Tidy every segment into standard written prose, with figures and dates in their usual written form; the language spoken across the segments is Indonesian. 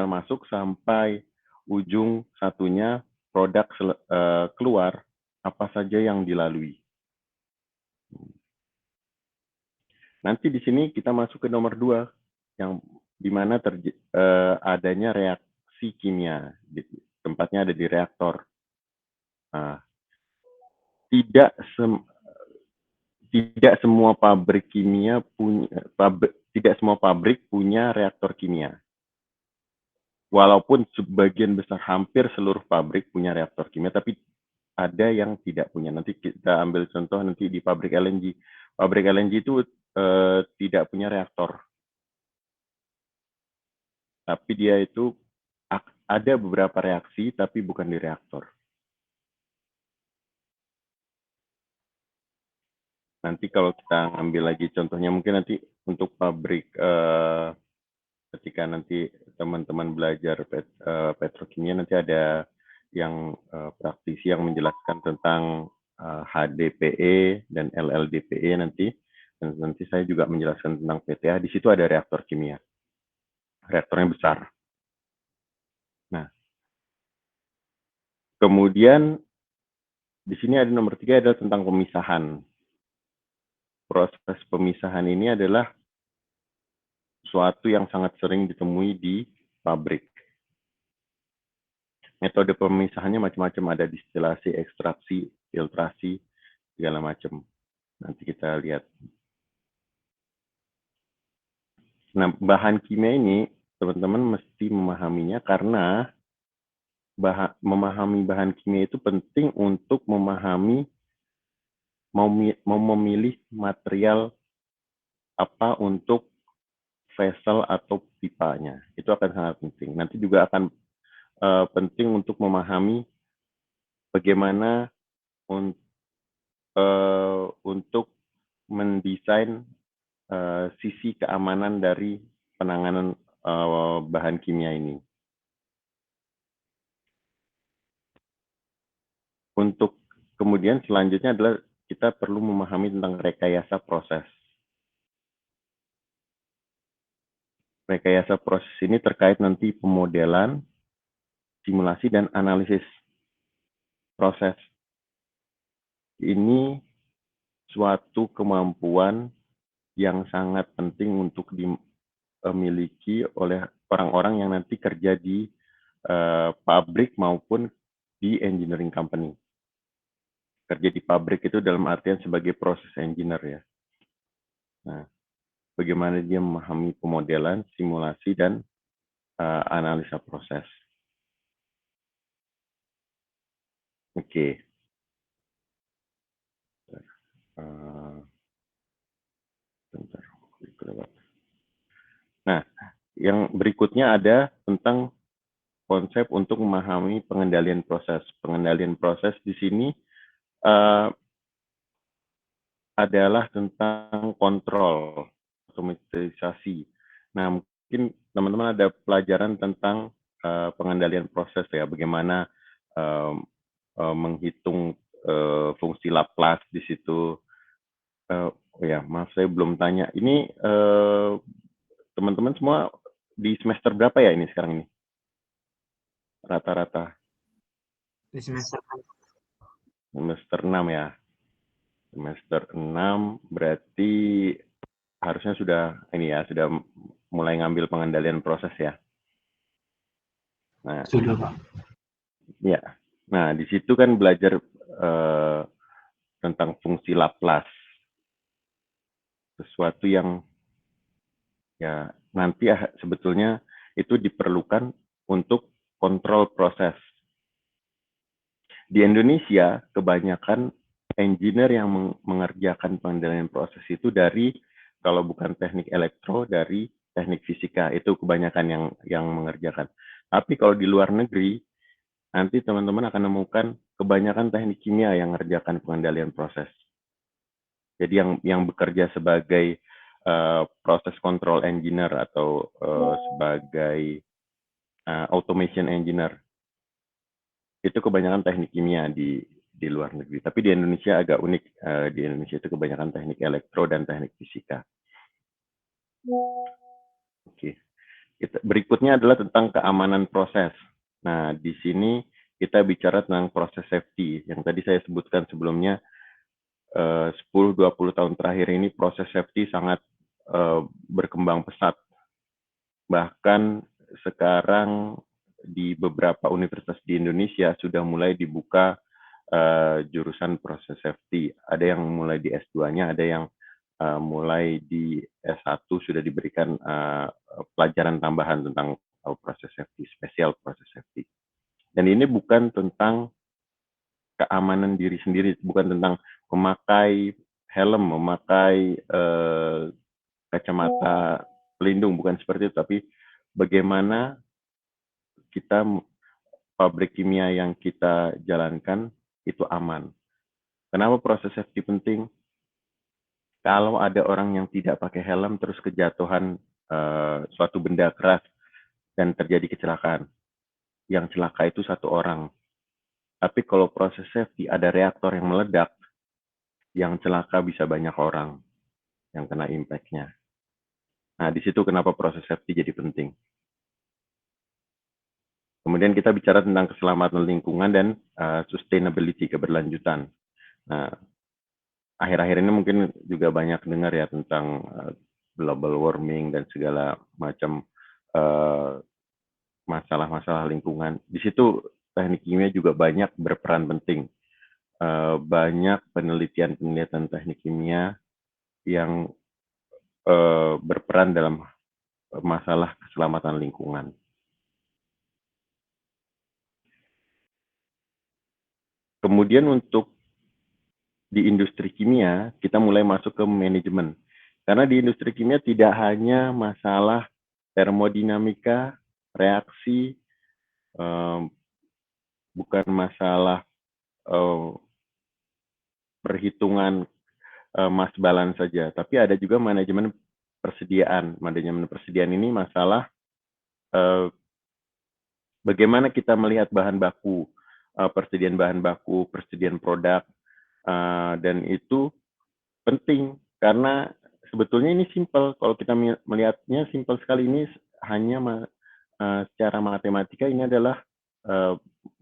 masuk sampai ujung satunya produk keluar, apa saja yang dilalui. Nanti di sini kita masuk ke nomor 2, yang dimana adanya reaksi kimia. Tempatnya ada di reaktor. Nah, tidak semua pabrik kimia tidak semua pabrik punya reaktor kimia. Walaupun sebagian besar, hampir seluruh pabrik punya reaktor kimia, tapi ada yang tidak punya. Nanti kita ambil contoh nanti di pabrik LNG. Pabrik LNG itu tidak punya reaktor. Tapi dia itu ada beberapa reaksi, tapi bukan di reaktor. Nanti kalau kita ambil lagi contohnya, mungkin nanti untuk pabrik, ketika nanti teman-teman belajar petrokimia, nanti ada yang praktisi yang menjelaskan tentang HDPE dan LLDPE nanti. Dan nanti saya juga menjelaskan tentang PTA. Di situ ada reaktor kimia. Reaktornya besar. Nah, kemudian di sini ada nomor 3 adalah tentang pemisahan. Proses pemisahan ini adalah suatu yang sangat sering ditemui di pabrik. Metode pemisahannya macam-macam, ada distilasi, ekstraksi, filtrasi, segala macam. Nanti kita lihat. Nah, bahan kimia ini teman-teman mesti memahaminya karena memahami bahan kimia itu penting untuk memahami mau memilih material apa untuk vessel atau pipanya. Itu akan sangat penting. Nanti juga akan penting untuk memahami bagaimana untuk mendesain sisi keamanan dari penanganan bahan kimia ini. Untuk kemudian selanjutnya adalah kita perlu memahami tentang rekayasa proses. Rekayasa proses ini terkait nanti pemodelan, simulasi, dan analisis proses. Ini suatu kemampuan yang sangat penting untuk dimiliki oleh orang-orang yang nanti kerja di pabrik maupun di engineering company. Kerja di pabrik itu dalam artian sebagai proses engineer ya. Nah, bagaimana dia memahami pemodelan, simulasi, dan analisa proses. Oke. Nah, yang berikutnya ada tentang konsep untuk memahami pengendalian proses. Pengendalian proses di sini adalah tentang kontrol, otomatisasi. Nah, mungkin teman-teman ada pelajaran tentang pengendalian proses ya, bagaimana menghitung fungsi Laplace di situ. Oh ya, maaf saya belum tanya. Ini teman-teman semua di semester berapa ya ini sekarang ini? Rata-rata. Di semester Semester 6 ya. Semester 6 berarti harusnya sudah ini ya, sudah mulai ngambil pengendalian proses ya. Nah, sudah, Pak. ya. Nah, di situ kan belajar tentang fungsi Laplace. Sesuatu yang ya nanti sebetulnya itu diperlukan untuk kontrol proses. Di Indonesia, kebanyakan engineer yang mengerjakan pengendalian proses itu dari, kalau bukan teknik elektro, dari teknik fisika. Itu kebanyakan yang mengerjakan. Tapi kalau di luar negeri, nanti teman-teman akan menemukan kebanyakan teknik kimia yang mengerjakan pengendalian proses. Jadi yang bekerja sebagai proses control engineer atau sebagai automation engineer, itu kebanyakan teknik kimia di luar negeri. Tapi di Indonesia agak unik. Di Indonesia itu kebanyakan teknik elektro dan teknik fisika. Oke. Berikutnya adalah tentang keamanan proses. Nah, di sini kita bicara tentang proses safety. Yang tadi saya sebutkan sebelumnya, 10-20 tahun terakhir ini proses safety sangat berkembang pesat. Bahkan sekarang di beberapa universitas di Indonesia sudah mulai dibuka jurusan proses safety. Ada yang mulai di S2-nya, ada yang mulai di S1 sudah diberikan pelajaran tambahan tentang proses safety, spesial proses safety. Dan ini bukan tentang keamanan diri sendiri, bukan tentang memakai helm, memakai kacamata pelindung, bukan seperti itu, tapi bagaimana kita pabrik kimia yang kita jalankan itu aman. Kenapa proses safety penting? Kalau ada orang yang tidak pakai helm terus kejatuhan suatu benda keras dan terjadi kecelakaan, yang celaka itu satu orang. Tapi kalau proses safety ada reaktor yang meledak, yang celaka bisa banyak orang yang kena impact-nya. Nah, di situ kenapa proses safety jadi penting. Kemudian kita bicara tentang keselamatan lingkungan dan sustainability, keberlanjutan. Nah, akhir-akhir ini mungkin juga banyak dengar ya tentang global warming dan segala macam masalah-masalah lingkungan. Di situ teknik kimia juga banyak berperan penting. Banyak penelitian-penelitian teknik kimia yang berperan dalam masalah keselamatan lingkungan. Kemudian untuk di industri kimia, kita mulai masuk ke manajemen. Karena di industri kimia tidak hanya masalah termodinamika, reaksi, bukan masalah perhitungan mass balance saja, tapi ada juga manajemen persediaan. Manajemen persediaan ini masalah bagaimana kita melihat bahan baku, persediaan bahan baku, persediaan produk, dan itu penting karena sebetulnya ini simple. Kalau kita melihatnya simple sekali, ini hanya secara matematika ini adalah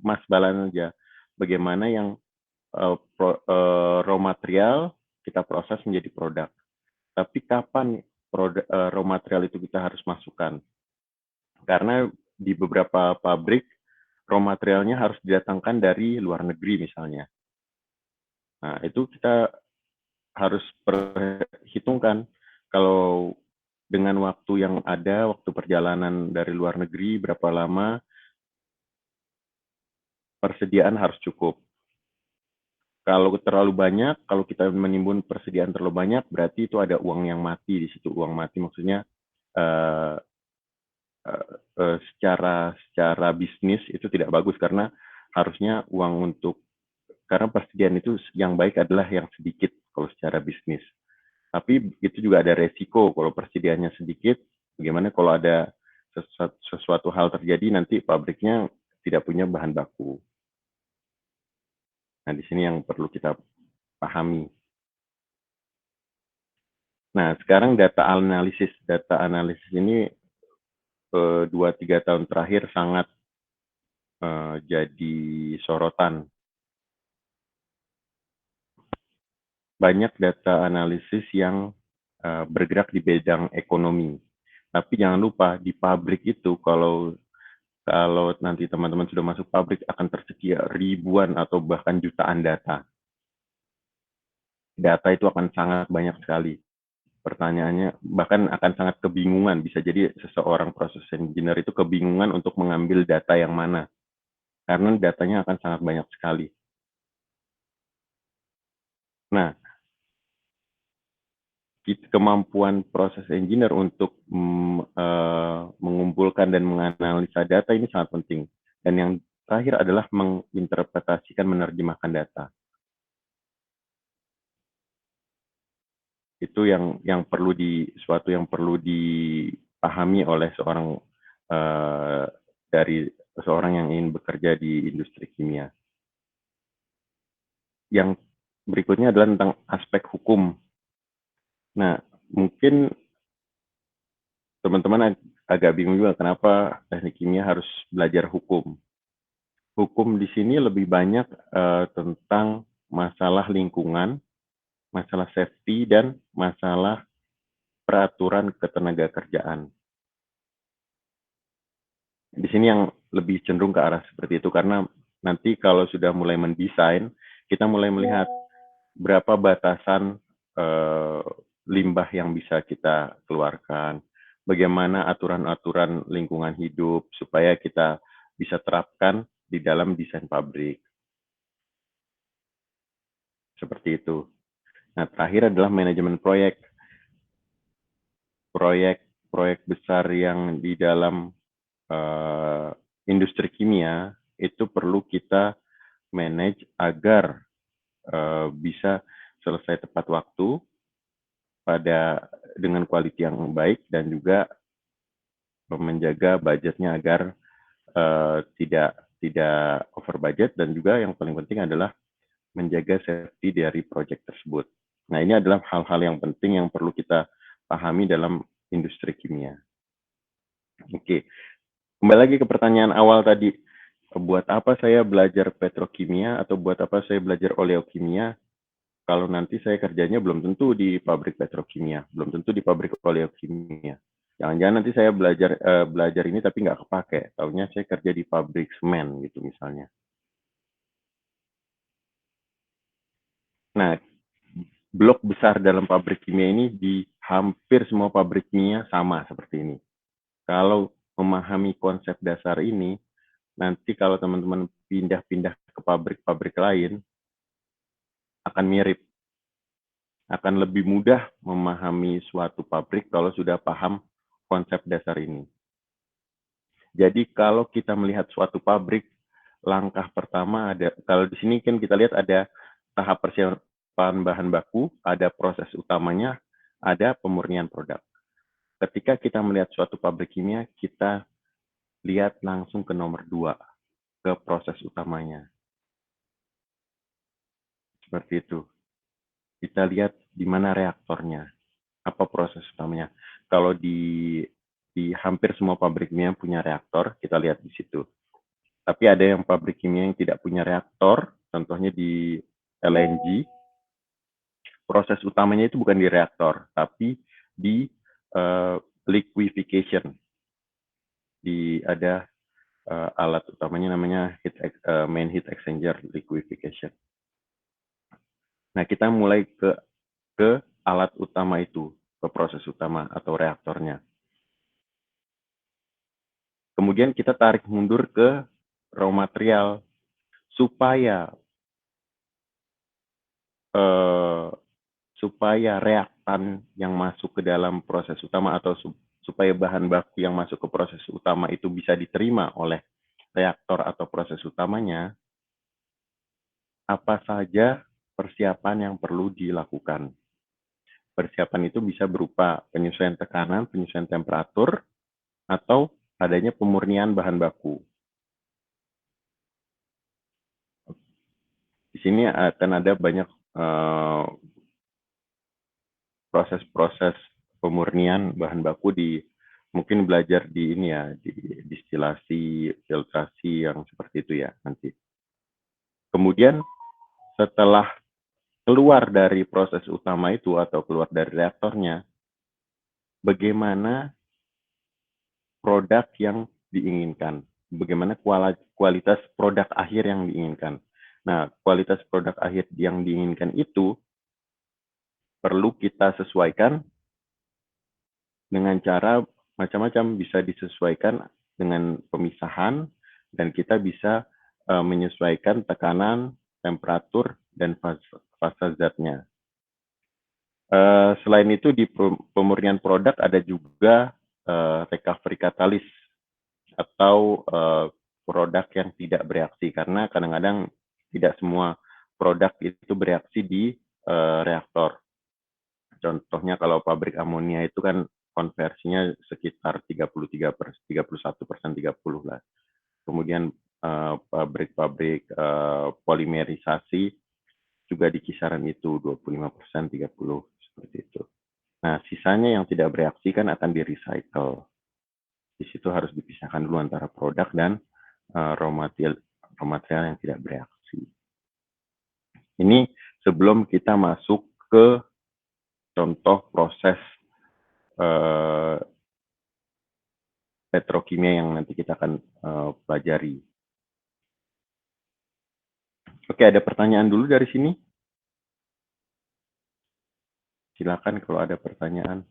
mass balance saja. Bagaimana yang raw material kita proses menjadi produk. Tapi kapan raw material itu kita harus masukkan? Karena di beberapa pabrik raw materialnya harus didatangkan dari luar negeri misalnya. Nah, itu kita harus perhitungkan kalau dengan waktu yang ada, waktu perjalanan dari luar negeri berapa lama, persediaan harus cukup. Kalau terlalu banyak, kalau kita menimbun persediaan terlalu banyak, berarti itu ada uang yang mati di situ. Uang mati maksudnya secara bisnis itu tidak bagus karena harusnya uang karena persediaan itu yang baik adalah yang sedikit kalau secara bisnis. Tapi itu juga ada resiko kalau persediaannya sedikit. Bagaimana kalau ada sesuatu hal terjadi nanti pabriknya tidak punya bahan baku. Nah, di sini yang perlu kita pahami. Nah, sekarang data analisis. Data analisis ini 2-3 tahun terakhir sangat jadi sorotan. Banyak data analisis yang bergerak di bidang ekonomi. Tapi jangan lupa, di pabrik itu kalau nanti teman-teman sudah masuk pabrik akan tersedia ribuan atau bahkan jutaan data. Data itu akan sangat banyak sekali. Pertanyaannya bahkan akan sangat kebingungan. Bisa jadi seseorang proses engineer itu kebingungan untuk mengambil data yang mana. Karena datanya akan sangat banyak sekali. Nah, kemampuan proses engineer untuk mengumpulkan dan menganalisa data ini sangat penting. Dan yang terakhir adalah menginterpretasikan, menerjemahkan data. Itu yang perlu suatu yang perlu dipahami oleh dari seorang yang ingin bekerja di industri kimia. Yang berikutnya adalah tentang aspek hukum. Nah, mungkin teman-teman agak bingung juga kenapa teknik kimia harus belajar hukum. Hukum di sini lebih banyak tentang masalah lingkungan, masalah safety, dan masalah peraturan ketenagakerjaan. Di sini yang lebih cenderung ke arah seperti itu, karena nanti kalau sudah mulai mendesain, kita mulai melihat berapa batasan limbah yang bisa kita keluarkan, bagaimana aturan-aturan lingkungan hidup supaya kita bisa terapkan di dalam desain pabrik. Seperti itu. Nah, terakhir adalah manajemen proyek. Proyek besar yang di dalam industri kimia itu perlu kita manage agar bisa selesai tepat waktu dengan quality yang baik, dan juga menjaga budgetnya agar tidak over budget, dan juga yang paling penting adalah menjaga safety dari proyek tersebut. Nah, ini adalah hal-hal yang penting yang perlu kita pahami dalam industri kimia. Oke, kembali lagi ke pertanyaan awal tadi. Buat apa saya belajar petrokimia atau buat apa saya belajar oleokimia kalau nanti saya kerjanya belum tentu di pabrik petrokimia, belum tentu di pabrik oleokimia. Jangan-jangan nanti saya belajar ini tapi nggak kepake. Taunya saya kerja di pabrik semen gitu misalnya. Nah, blok besar dalam pabrik kimia ini di hampir semua pabrik kimia sama seperti ini. Kalau memahami konsep dasar ini, nanti kalau teman-teman pindah-pindah ke pabrik-pabrik lain, akan mirip. Akan lebih mudah memahami suatu pabrik kalau sudah paham konsep dasar ini. Jadi kalau kita melihat suatu pabrik, langkah pertama ada, kalau di sini kan kita lihat ada tahap persiapan bahan baku, ada proses utamanya, ada pemurnian produk. Ketika kita melihat suatu pabrik kimia, kita lihat langsung ke nomor 2, ke proses utamanya. Seperti itu. Kita lihat di mana reaktornya, apa proses utamanya. Kalau di hampir semua pabrik kimia punya reaktor, kita lihat di situ. Tapi ada yang pabrik kimia yang tidak punya reaktor, contohnya di LNG, proses utamanya itu bukan di reaktor, tapi di liquefaction. Ada alat utamanya namanya main heat exchanger liquefaction. Nah, kita mulai ke alat utama itu, ke proses utama atau reaktornya. Kemudian kita tarik mundur ke raw material supaya reaktan yang masuk ke dalam proses utama atau supaya bahan baku yang masuk ke proses utama itu bisa diterima oleh reaktor atau proses utamanya, apa saja persiapan yang perlu dilakukan. Persiapan itu bisa berupa penyesuaian tekanan, penyesuaian temperatur, atau adanya pemurnian bahan baku. Di sini akan ada banyak proses-proses pemurnian bahan baku mungkin belajar di ini ya, di distilasi, filtrasi yang seperti itu ya nanti. Kemudian setelah keluar dari proses utama itu atau keluar dari reaktornya, bagaimana produk yang diinginkan, bagaimana kualitas produk akhir yang diinginkan. Nah, kualitas produk akhir yang diinginkan itu perlu kita sesuaikan dengan cara macam-macam, bisa disesuaikan dengan pemisahan, dan kita bisa menyesuaikan tekanan, temperatur, dan fase zatnya. Selain itu di pemurnian produk ada juga recovery catalyst atau produk yang tidak bereaksi, karena kadang-kadang tidak semua produk itu bereaksi di reaktor. Contohnya kalau pabrik amonia itu kan konversinya sekitar 31%, 30 lah. Kemudian pabrik-pabrik polimerisasi juga di kisaran itu 25%, 30%, seperti itu. Nah, sisanya yang tidak bereaksi kan akan di-recycle. Di situ harus dipisahkan dulu antara produk dan raw material yang tidak bereaksi. Ini sebelum kita masuk ke contoh proses petrokimia yang nanti kita akan pelajari. Oke, ada pertanyaan dulu dari sini? Silakan kalau ada pertanyaan.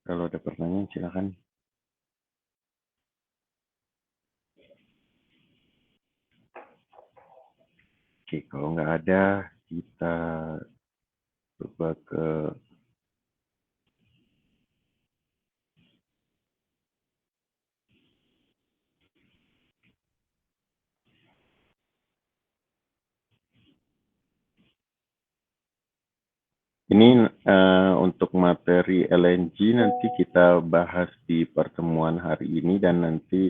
Kalau ada pertanyaan, silakan. Oke, kalau nggak ada, kita coba ke ini untuk materi LNG nanti kita bahas di pertemuan hari ini dan nanti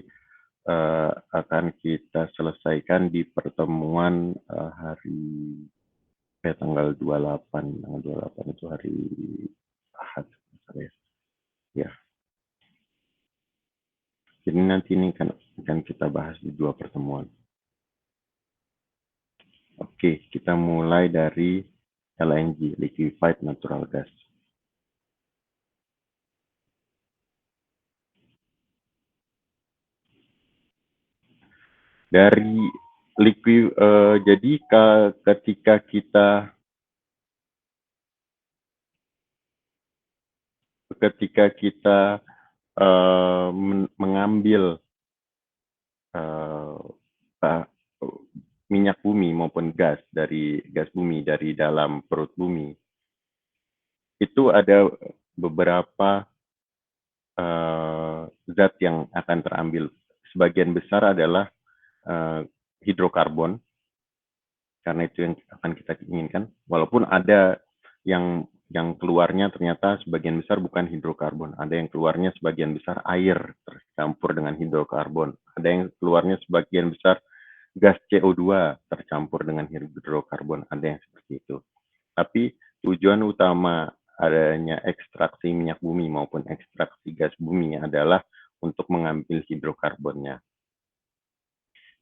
akan kita selesaikan di pertemuan hari tanggal 28. Tanggal 28 itu hari Ahad. Ya. Jadi nanti ini akan kita bahas di 2 pertemuan. Oke, kita mulai dari LNG, Liquefied Natural Gas. Dari jadi ketika kita mengambil minyak bumi maupun gas bumi dari dalam perut bumi, itu ada beberapa zat yang akan terambil. Sebagian besar adalah hidrokarbon, karena itu yang akan kita inginkan. Walaupun ada yang keluarnya ternyata sebagian besar bukan hidrokarbon. Ada yang keluarnya sebagian besar air tercampur dengan hidrokarbon. Ada yang keluarnya sebagian besar gas CO2 tercampur dengan hidrokarbon. Ada yang seperti itu. Tapi tujuan utama adanya ekstraksi minyak bumi maupun ekstraksi gas bumi adalah untuk mengambil hidrokarbonnya.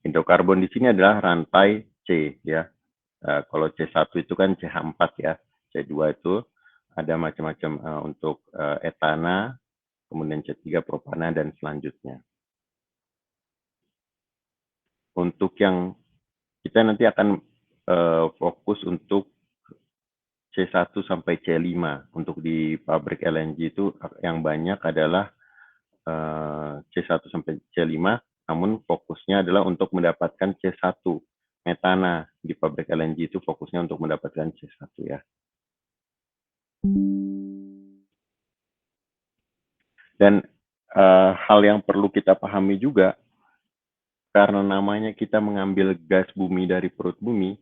Hidrokarbon di sini adalah rantai C, ya. Kalau C1 itu kan CH4 ya. C2 itu ada macam-macam untuk etana, kemudian C3 propana dan selanjutnya. Untuk yang kita nanti akan fokus untuk C1 sampai C5. Untuk di pabrik LNG itu yang banyak adalah C1 sampai C5, namun fokusnya adalah untuk mendapatkan C1 metana. Di pabrik LNG itu fokusnya untuk mendapatkan C1 ya. Dan hal yang perlu kita pahami juga, karena namanya kita mengambil gas bumi dari perut bumi,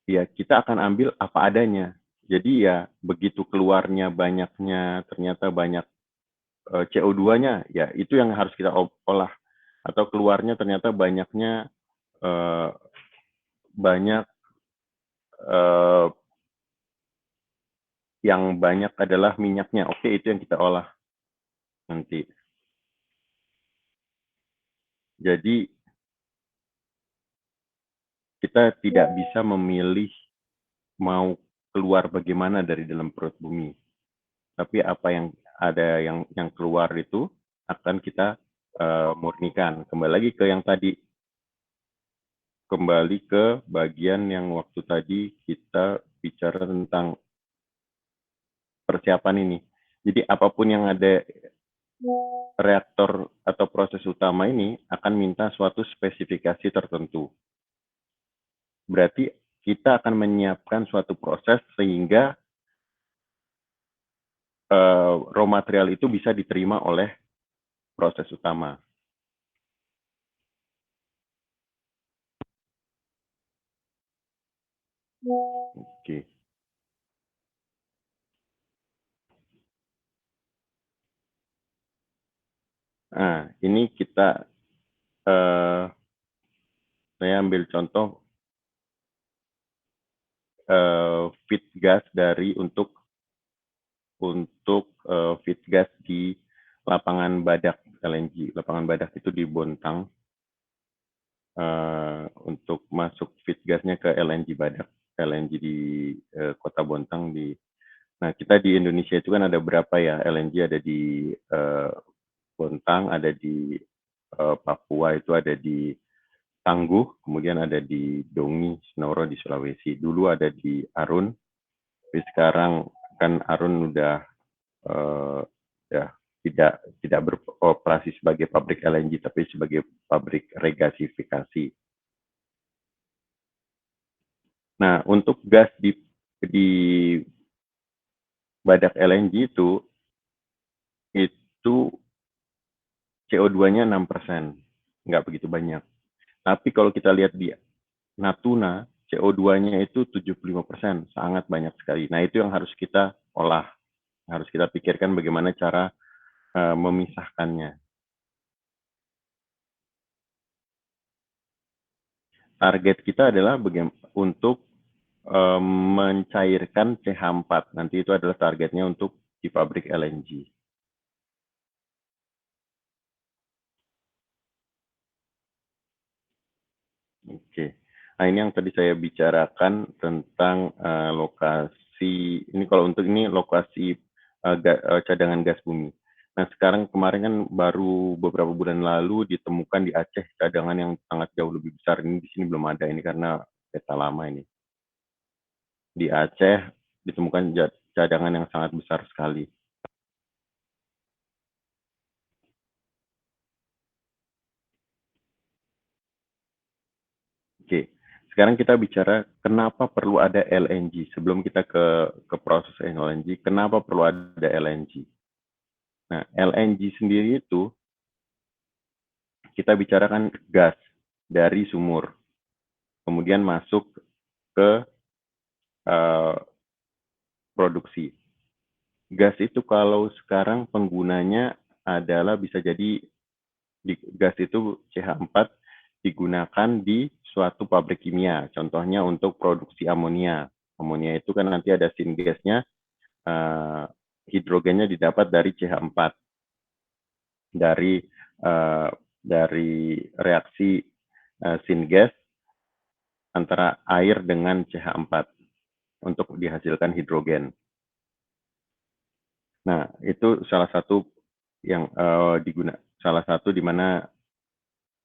ya kita akan ambil apa adanya. Jadi ya begitu keluarnya banyaknya, ternyata banyak CO2-nya, ya itu yang harus kita olah. Atau keluarnya ternyata banyaknya banyak yang banyak adalah minyaknya. Oke, itu yang kita olah nanti. Jadi kita tidak bisa memilih mau keluar bagaimana dari dalam perut bumi. Tapi apa yang ada yang keluar itu akan kita murnikan. Kembali lagi ke yang tadi. Kembali ke bagian yang waktu tadi kita bicara tentang persiapan ini. Jadi apapun yang ada reaktor atau proses utama ini akan minta suatu spesifikasi tertentu. Berarti kita akan menyiapkan suatu proses sehingga raw material itu bisa diterima oleh proses utama. Oke. Nah, ini kita Saya ambil contoh feed gas untuk feed gas di lapangan Badak LNG. Lapangan Badak itu di Bontang, untuk masuk feed gasnya ke LNG Badak, LNG di kota Bontang. Nah, kita di Indonesia itu kan ada berapa ya LNG, ada di Bontang, ada di Papua, itu ada di Tangguh, kemudian ada di Dongi, Senoro di Sulawesi. Dulu ada di Arun, tapi sekarang kan Arun udah ya tidak beroperasi sebagai pabrik LNG, tapi sebagai pabrik regasifikasi. Nah, untuk gas di Badak LNG itu CO2-nya 6%, nggak begitu banyak. Tapi kalau kita lihat di Natuna, CO2-nya itu 75%, sangat banyak sekali. Nah, itu yang harus kita olah, harus kita pikirkan bagaimana cara memisahkannya. Target kita adalah untuk mencairkan CH4. Nanti itu adalah targetnya untuk di pabrik LNG. Oke. Nah, ini yang tadi saya bicarakan tentang lokasi. Ini kalau untuk ini lokasi cadangan gas bumi. Nah, sekarang kemarin kan baru beberapa bulan lalu ditemukan di Aceh cadangan yang sangat jauh lebih besar. Ini di sini belum ada, ini karena peta lama ini. Di Aceh ditemukan cadangan yang sangat besar sekali. Oke, sekarang kita bicara kenapa perlu ada LNG. Sebelum kita ke proses LNG, kenapa perlu ada LNG? Nah, LNG sendiri itu kita bicarakan gas dari sumur, kemudian masuk ke produksi. Gas itu kalau sekarang penggunanya adalah bisa jadi gas itu CH4 digunakan di suatu pabrik kimia. Contohnya untuk produksi amonia. Amonia itu kan nanti ada syngasnya, hidrogennya didapat dari CH4, dari reaksi syngas antara air dengan CH4 untuk dihasilkan hidrogen. Nah, itu salah satu yang salah satu di mana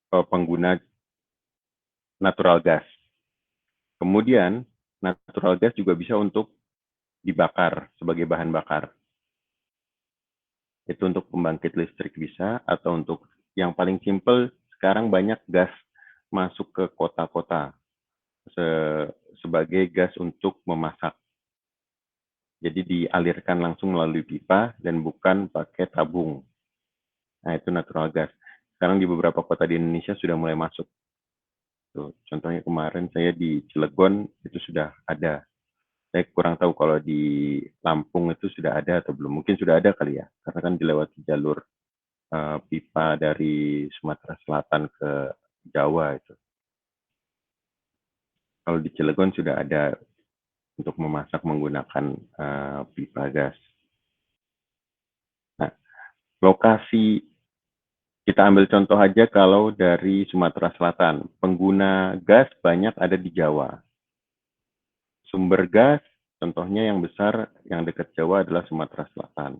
pengguna natural gas. Kemudian natural gas juga bisa untuk dibakar sebagai bahan bakar. Itu untuk pembangkit listrik bisa, atau untuk yang paling simpel sekarang banyak gas masuk ke kota-kota sebagai gas untuk memasak. Jadi dialirkan langsung melalui pipa dan bukan pakai tabung. Nah, itu natural gas. Sekarang di beberapa kota di Indonesia sudah mulai masuk. Tuh, contohnya kemarin saya di Cilegon itu sudah ada. Saya kurang tahu kalau di Lampung itu sudah ada atau belum. Mungkin sudah ada kali ya, karena kan dilewati jalur pipa dari Sumatera Selatan ke Jawa itu. Kalau di Cilegon sudah ada untuk memasak menggunakan pipa gas. Nah, lokasi kita ambil contoh aja kalau dari Sumatera Selatan, pengguna gas banyak ada di Jawa. Sumber gas, contohnya yang besar yang dekat Jawa adalah Sumatera Selatan.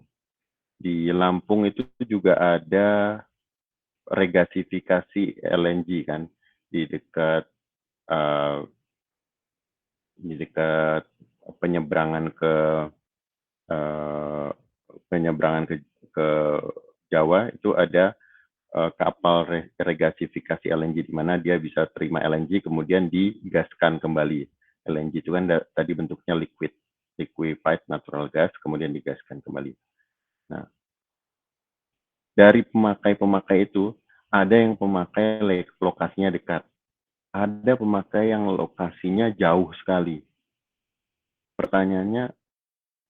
Di Lampung itu juga ada regasifikasi LNG kan, di dekat penyeberangan ke Jawa itu ada kapal regasifikasi LNG di mana dia bisa terima LNG kemudian digaskan kembali. LNG itu kan tadi bentuknya liquefied natural gas kemudian digaskan kembali. Nah, dari pemakai-pemakai itu ada yang pemakai lokasinya dekat, ada pemakai yang lokasinya jauh sekali. Pertanyaannya,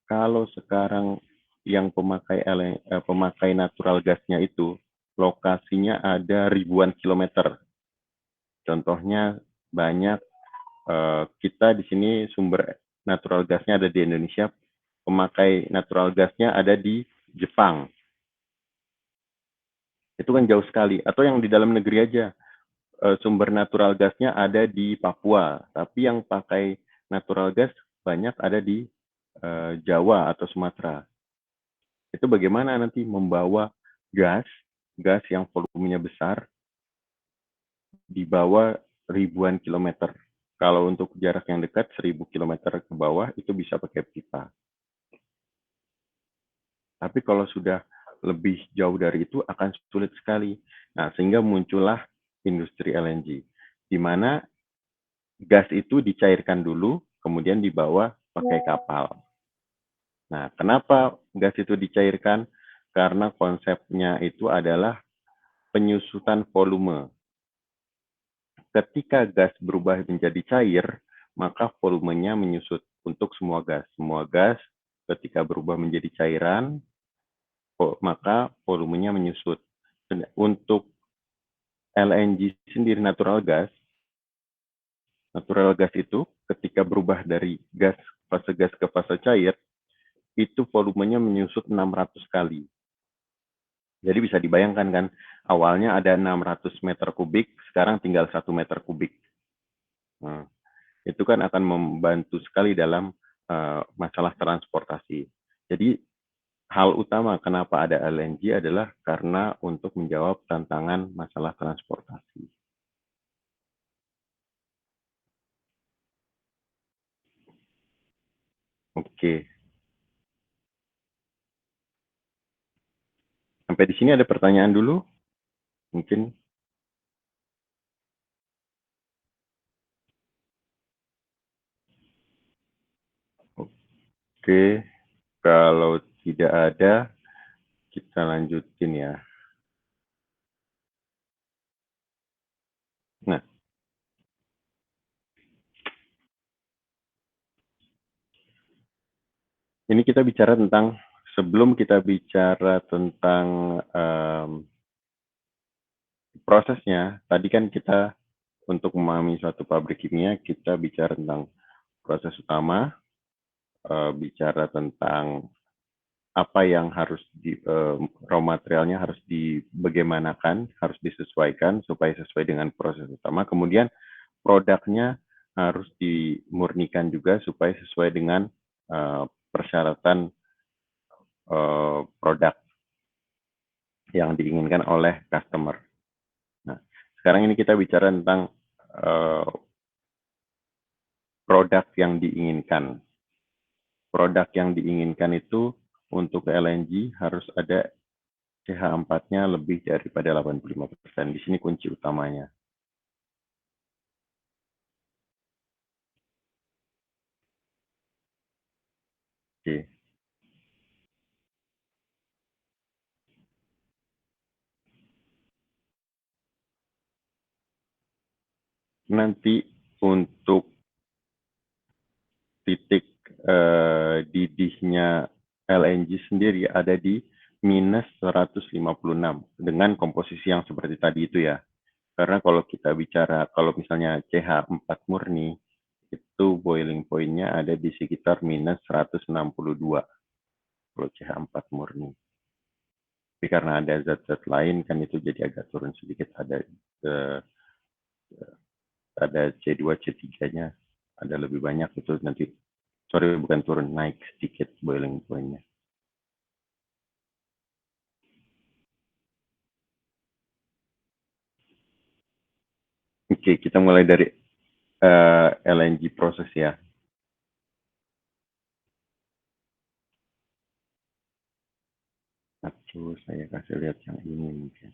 kalau sekarang yang pemakai natural gasnya itu lokasinya ada ribuan kilometer. Contohnya banyak, kita di sini sumber natural gasnya ada di Indonesia, pemakai natural gasnya ada di Jepang. Itu kan jauh sekali. Atau yang di dalam negeri aja, sumber natural gasnya ada di Papua, tapi yang pakai natural gas banyak ada di Jawa atau Sumatera. Itu bagaimana nanti membawa gas yang volumenya besar dibawa ribuan kilometer. Kalau untuk jarak yang dekat 1000 kilometer ke bawah itu bisa pakai pipa. Tapi kalau sudah lebih jauh dari itu akan sulit sekali. Nah, sehingga muncullah industri LNG, di mana gas itu dicairkan dulu, kemudian dibawa pakai kapal. Nah, kenapa gas itu dicairkan? Karena konsepnya itu adalah penyusutan volume. Ketika gas berubah menjadi cair, maka volumenya menyusut untuk semua gas. Semua gas ketika berubah menjadi cairan, maka volumenya menyusut. Untuk LNG sendiri natural gas itu ketika berubah dari gas ke fase cair, itu volumenya menyusut 600 kali. Jadi bisa dibayangkan kan, awalnya ada 600 meter kubik, sekarang tinggal 1 meter kubik. Nah, itu kan akan membantu sekali dalam masalah transportasi. Jadi hal utama kenapa ada LNG adalah karena untuk menjawab tantangan masalah transportasi. Oke. Sampai di sini ada pertanyaan dulu? Mungkin. Oke. Kalau tidak ada, kita lanjutin ya. Nah, ini kita bicara tentang, sebelum kita bicara tentang prosesnya, tadi kan kita untuk memahami suatu pabrik kimia, kita bicara tentang proses utama, bicara tentang apa yang harus raw materialnya harus dibagaimanakan, harus disesuaikan supaya sesuai dengan proses utama. Kemudian produknya harus dimurnikan juga supaya sesuai dengan persyaratan produk yang diinginkan oleh customer. Nah, sekarang ini kita bicara tentang produk yang diinginkan. Produk yang diinginkan itu untuk LNG harus ada CH4-nya lebih daripada 85%. Di sini kunci utamanya. Oke. Nanti untuk titik didihnya LNG sendiri ada di minus 156 dengan komposisi yang seperti tadi itu ya. Karena kalau kita bicara, kalau misalnya CH4 murni, itu boiling point-nya ada di sekitar minus 162 kalau CH4 murni. Tapi karena ada zat-zat lain kan itu jadi agak turun sedikit, ada C2, C3-nya ada lebih banyak, itu nanti, sorry bukan turun, naik sedikit boiling point-nya. Oke, kita mulai dari LNG proses ya. Aduh, saya kasih lihat yang ini mungkin.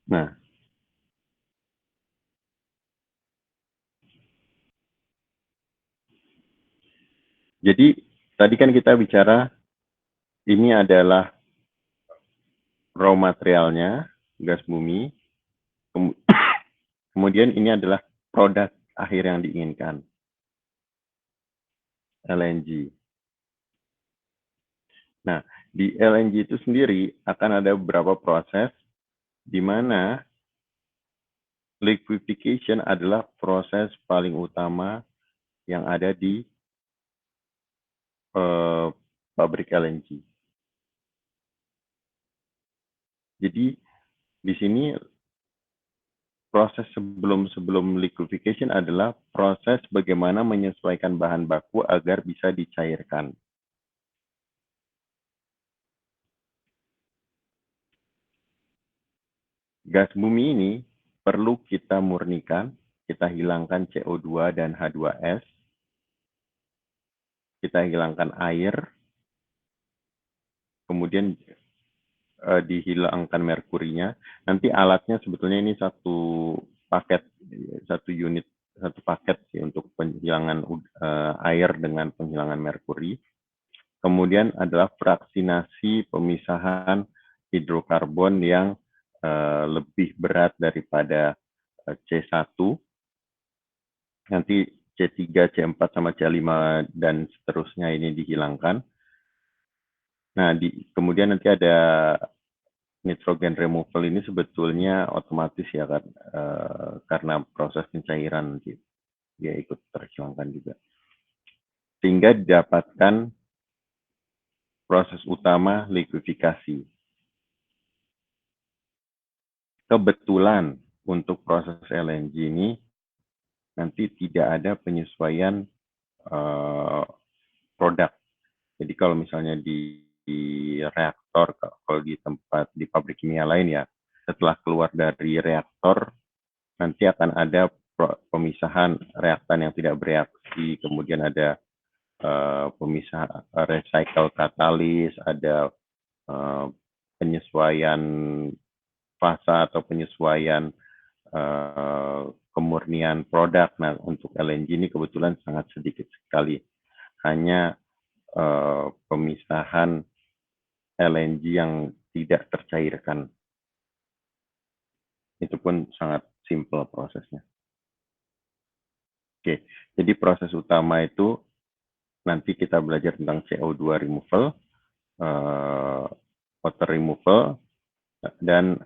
Nah, jadi tadi kan kita bicara ini adalah raw materialnya, gas bumi. Kemudian ini adalah produk akhir yang diinginkan, LNG. Nah, di LNG itu sendiri akan ada beberapa proses di mana liquefaction adalah proses paling utama yang ada di pabrik LNG. Jadi di sini proses sebelum liquefaction adalah proses bagaimana menyesuaikan bahan baku agar bisa dicairkan. Gas bumi ini perlu kita murnikan, kita hilangkan CO2 dan H2S, kita hilangkan air, kemudian dihilangkan merkurinya. Nanti alatnya sebetulnya ini satu paket, satu paket sih untuk penghilangan air dengan penghilangan merkuri. Kemudian adalah fraksinasi pemisahan hidrokarbon yang lebih berat daripada C1. Nanti C3, C4, sama C5 dan seterusnya ini dihilangkan. Nah, kemudian nanti ada nitrogen removal ini sebetulnya otomatis ya kan, karena proses pencairan nanti dia ikut terhilangkan juga. Sehingga didapatkan proses utama likuifikasi. Kebetulan untuk proses LNG ini nanti tidak ada penyesuaian produk. Jadi kalau misalnya di reaktor, kalau di tempat di pabrik kimia lain ya, setelah keluar dari reaktor nanti akan ada pemisahan reaktan yang tidak bereaksi, kemudian ada pemisah recycle katalis, ada penyesuaian fase atau penyesuaian kemurnian produk. Nah, untuk LNG ini kebetulan sangat sedikit sekali, hanya pemisahan LNG yang tidak tercairkan. Itu pun sangat simple prosesnya. Oke, jadi proses utama itu nanti kita belajar tentang CO2 removal, water removal, dan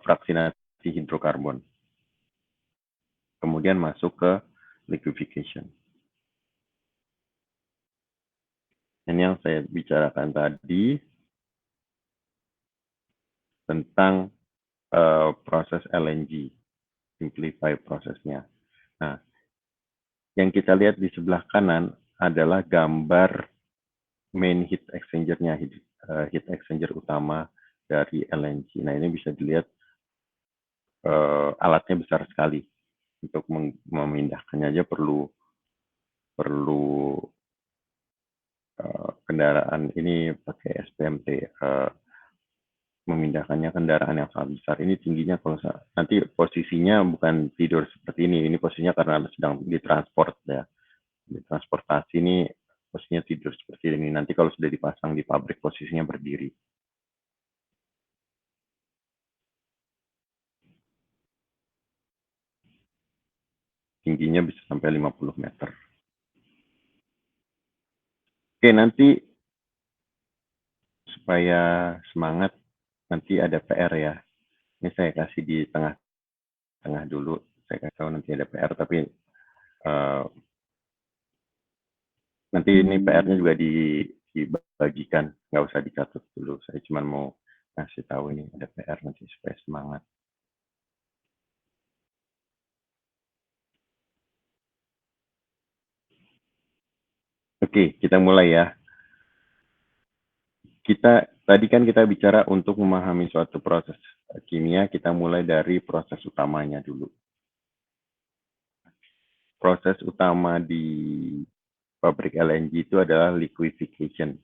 fraksinasi hidrokarbon. Kemudian masuk ke liquefaction. Ini yang saya bicarakan tadi tentang proses LNG, simplify prosesnya. Nah, yang kita lihat di sebelah kanan adalah gambar main heat exchanger-nya, heat exchanger utama dari LNG. Nah, ini bisa dilihat alatnya besar sekali. Untuk memindahkannya aja perlu kendaraan ini pakai SPMT, memindahkannya kendaraan yang sangat besar. Ini tingginya kalau nanti posisinya bukan tidur seperti ini posisinya karena sedang ditransport ya. Ditransportasi ini posisinya tidur seperti ini. Nanti kalau sudah dipasang di pabrik posisinya berdiri. Tingginya bisa sampai 50 meter. Oke, nanti supaya semangat, nanti ada PR ya. Ini saya kasih di tengah dulu. Saya kasih tahu nanti ada PR, tapi nanti ini PR-nya juga dibagikan. Nggak usah dicatat dulu. Saya cuma mau kasih tahu ini ada PR nanti supaya semangat. Oke, kita mulai ya. Tadi kan kita bicara untuk memahami suatu proses kimia, kita mulai dari proses utamanya dulu. Proses utama di pabrik LNG itu adalah liquefaction,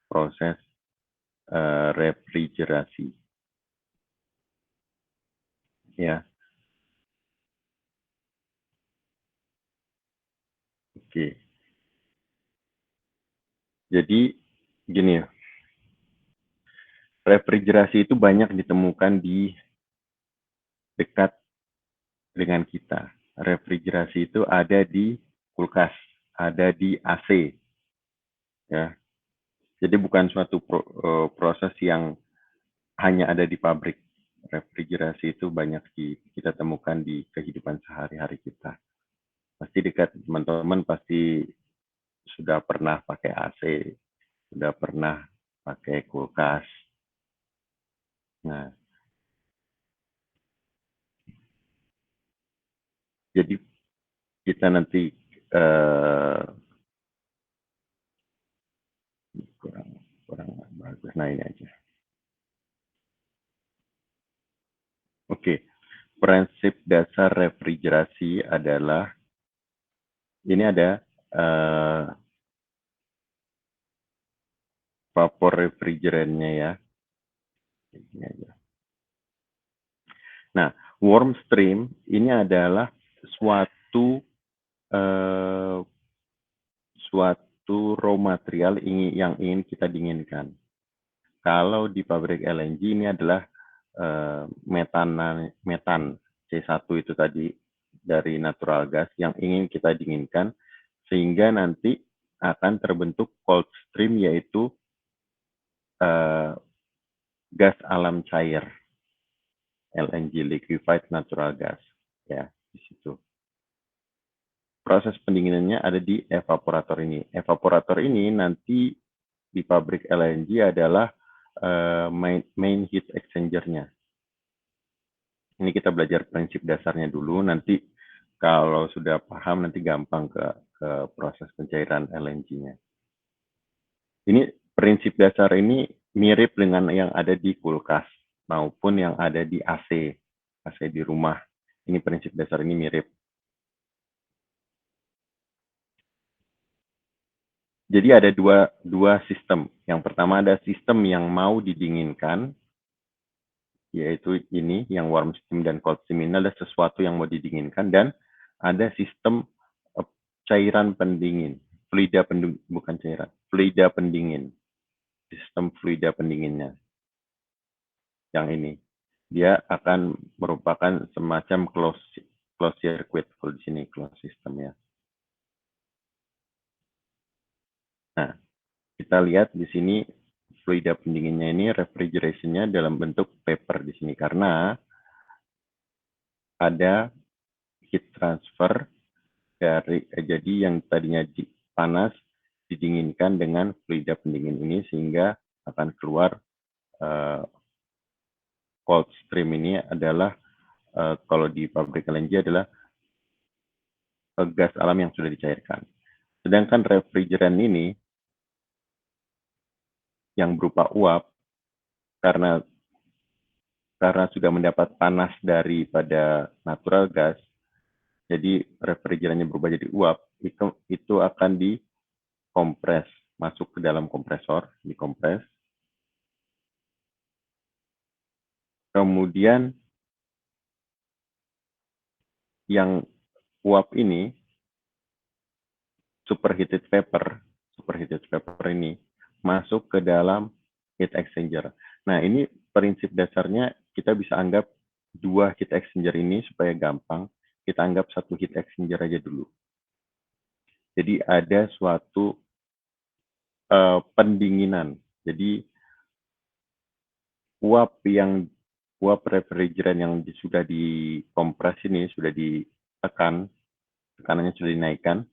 proses refrigerasi. Ya. Oke. Jadi gini ya. Refrigerasi itu banyak ditemukan di dekat dengan kita. Refrigerasi itu ada di kulkas, ada di AC, ya. Jadi bukan suatu proses yang hanya ada di pabrik. Refrigerasi itu banyak kita temukan di kehidupan sehari-hari kita. Pasti dekat teman-teman pasti sudah pernah pakai AC, sudah pernah pakai kulkas. Nah, jadi kita nanti kurang bagus. Nah, ini aja. Oke, prinsip dasar refrigerasi adalah ini ada vapor refrigerannya ya. Ini aja. Nah, warm stream ini adalah suatu raw material yang ingin kita dinginkan. Kalau di pabrik LNG ini adalah metan C1 itu tadi dari natural gas yang ingin kita dinginkan sehingga nanti akan terbentuk cold stream yaitu gas alam cair LNG liquefied natural gas ya di situ. Proses pendinginannya ada di evaporator ini. Evaporator ini nanti di pabrik LNG adalah main heat exchanger-nya. Ini kita belajar prinsip dasarnya dulu, nanti kalau sudah paham nanti gampang ke proses pencairan LNG-nya. Ini prinsip dasar ini mirip dengan yang ada di kulkas maupun yang ada di AC di rumah. Ini prinsip dasar ini mirip. Jadi ada dua sistem. Yang pertama ada sistem yang mau didinginkan, yaitu ini yang warm steam dan cold steam ini ada sesuatu yang mau didinginkan, dan ada sistem cairan pendingin, fluida pendingin, bukan cairan, fluida pendingin, sistem fluida pendinginnya. Yang ini dia akan merupakan semacam close circuit kalau di sini close system ya. Nah, kita lihat di sini fluida pendinginnya ini refrigeration-nya dalam bentuk paper di sini karena ada heat transfer dari jadi yang tadinya panas didinginkan dengan fluida pendingin ini sehingga akan keluar cold stream ini adalah kalau di pabrik LNG adalah gas alam yang sudah dicairkan. Sedangkan refrigeran ini yang berupa uap karena sudah mendapat panas daripada natural gas, jadi refrigerannya berubah jadi uap, itu akan dikompres, masuk ke dalam kompresor, dikompres. Kemudian yang uap ini superheated vapor ini masuk ke dalam heat exchanger. Nah, ini prinsip dasarnya kita bisa anggap dua heat exchanger ini supaya gampang. Kita anggap satu heat exchanger aja dulu. Jadi ada suatu pendinginan. Jadi uap refrigeran yang sudah dikompres ini, sudah ditekan, tekanannya sudah dinaikkan,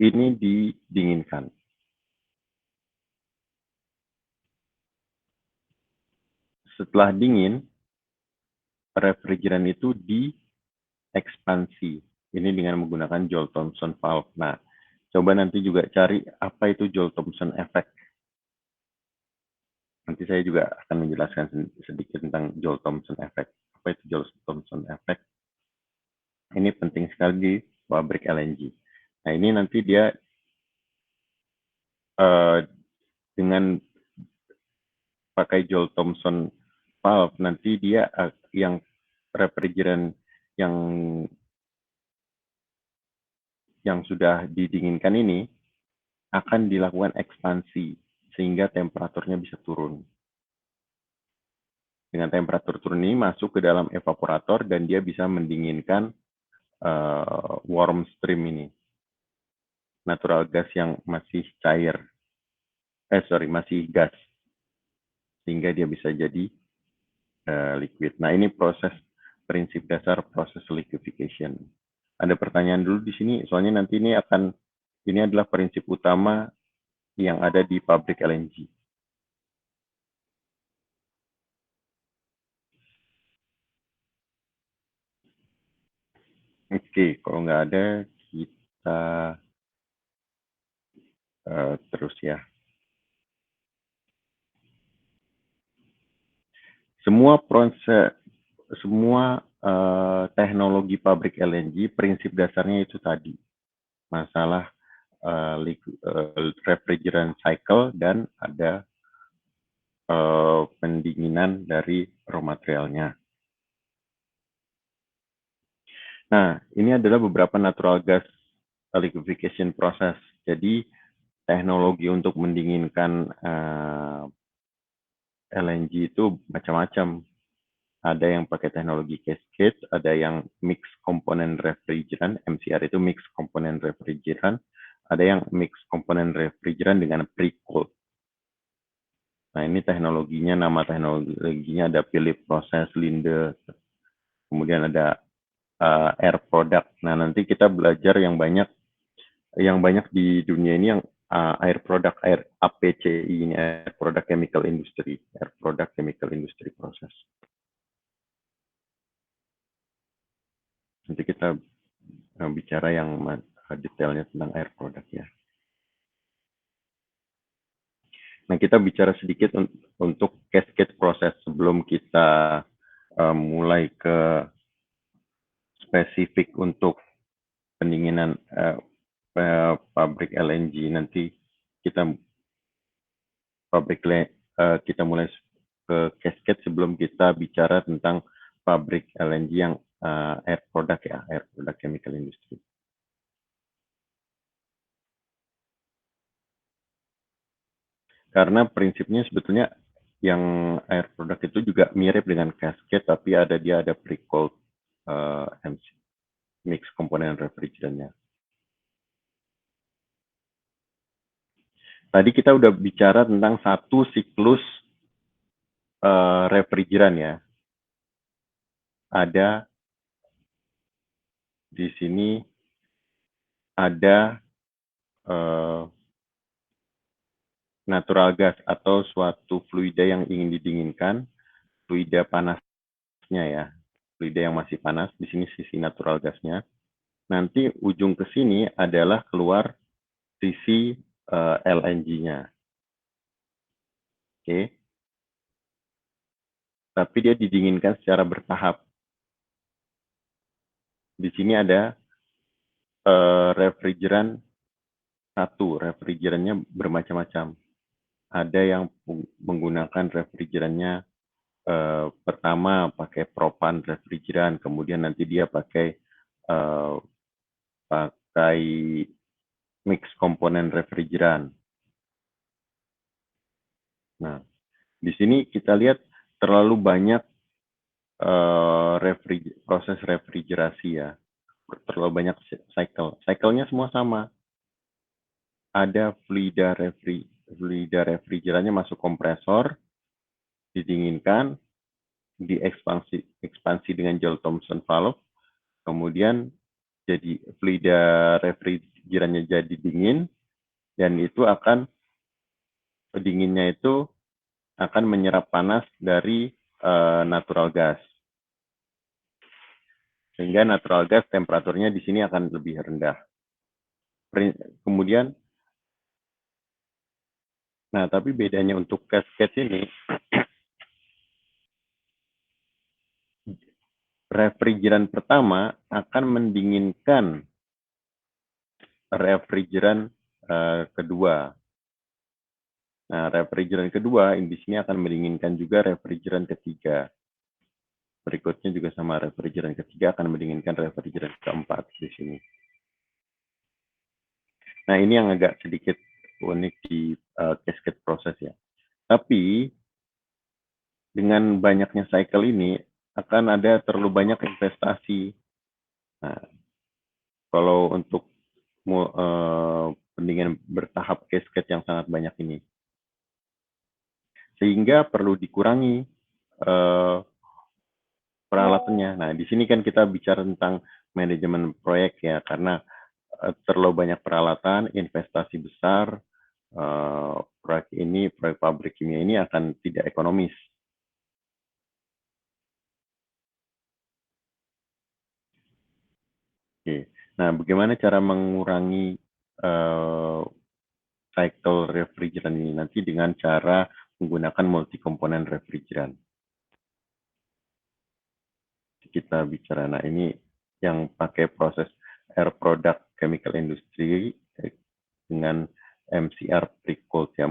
ini didinginkan. Setelah dingin, refrigeran itu diekspansi. Ini dengan menggunakan Joule-Thomson valve. Nah, coba nanti juga cari apa itu Joule-Thomson effect. Nanti saya juga akan menjelaskan sedikit tentang Joule-Thomson effect. Apa itu Joule-Thomson effect? Ini penting sekali di pabrik LNG. Nah, ini nanti dia dengan pakai Joule-Thomson valve, nanti dia yang refrigeran yang sudah didinginkan ini akan dilakukan ekspansi sehingga temperaturnya bisa turun. Dengan temperatur turun ini masuk ke dalam evaporator dan dia bisa mendinginkan warm stream ini. natural gas yang masih cair, masih gas, sehingga dia bisa jadi liquid. Nah, ini prinsip dasar proses liquefaction. Ada pertanyaan dulu di sini, soalnya nanti ini adalah prinsip utama yang ada di pabrik LNG. Oke, kalau nggak ada, kita terus ya. Semua teknologi pabrik LNG, prinsip dasarnya itu tadi. Masalah refrigerant cycle dan ada pendinginan dari raw materialnya. Nah, ini adalah beberapa natural gas liquefaction process. Jadi, teknologi untuk mendinginkan LNG itu macam-macam. Ada yang pakai teknologi cascade, ada yang mix component refrigerant, MCR itu mix component refrigerant, ada yang mix component refrigerant dengan pre-cooled. Nah, ini nama teknologinya ada Philip Process, Linde, kemudian ada air product. Nah, nanti kita belajar yang banyak di dunia ini yang air product, air APCI ini, air product chemical industry, air product chemical industry process. Nanti kita bicara yang detailnya tentang air product ya. Nah, kita bicara sedikit untuk cascade proses sebelum kita mulai ke spesifik untuk pendinginan pabrik LNG. Nanti kita mulai ke cascade sebelum kita bicara tentang pabrik LNG yang air product ya, air product chemical industry. Karena prinsipnya sebetulnya yang air product itu juga mirip dengan cascade, tapi dia ada pre-cooled mix komponen refrigerantnya. Tadi kita udah bicara tentang satu siklus refrigeran ya. Ada di sini ada natural gas atau suatu fluida yang ingin didinginkan, fluida panasnya ya, fluida yang masih panas, di sini sisi natural gasnya. Nanti ujung ke sini adalah keluar sisi LNG-nya. Oke. Tapi dia didinginkan secara bertahap. Di sini ada refrigeran refrigerannya bermacam-macam. Ada yang menggunakan refrigerannya pertama pakai propan refrigeran, kemudian nanti dia pakai mix komponen refrigeran. Nah, di sini kita lihat terlalu banyak proses refrigerasi ya, terlalu banyak cycle. Cycle-nya semua sama. Ada fluida refrigerannya masuk kompresor, didinginkan, ekspansi dengan Joule-Thomson valve, kemudian jadi fluida refrigerannya jadi dingin, dan itu dinginnya itu akan menyerap panas dari natural gas. Sehingga natural gas temperaturnya di sini akan lebih rendah. Kemudian, nah tapi bedanya untuk cascade ini, refrigeran pertama akan mendinginkan refrigeran kedua. Nah, refrigeran kedua di sini akan mendinginkan juga refrigeran ketiga. Berikutnya juga sama, refrigeran ketiga akan mendinginkan refrigeran keempat di sini. Nah, ini yang agak sedikit unik di cascade proses ya. Tapi dengan banyaknya cycle ini akan ada terlalu banyak investasi. Nah, kalau untuk pendinginan bertahap cascade yang sangat banyak ini. Sehingga perlu dikurangi peralatannya. Nah, di sini kan kita bicara tentang manajemen proyek ya, karena terlalu banyak peralatan, investasi besar, proyek pabrik kimia ini akan tidak ekonomis. Oke. Nah, bagaimana cara mengurangi cycle refrigeran ini nanti dengan cara menggunakan multi komponen refrigeran. Kita bicara, nah ini yang pakai proses air product chemical industry dengan MCR pre-cooled ya,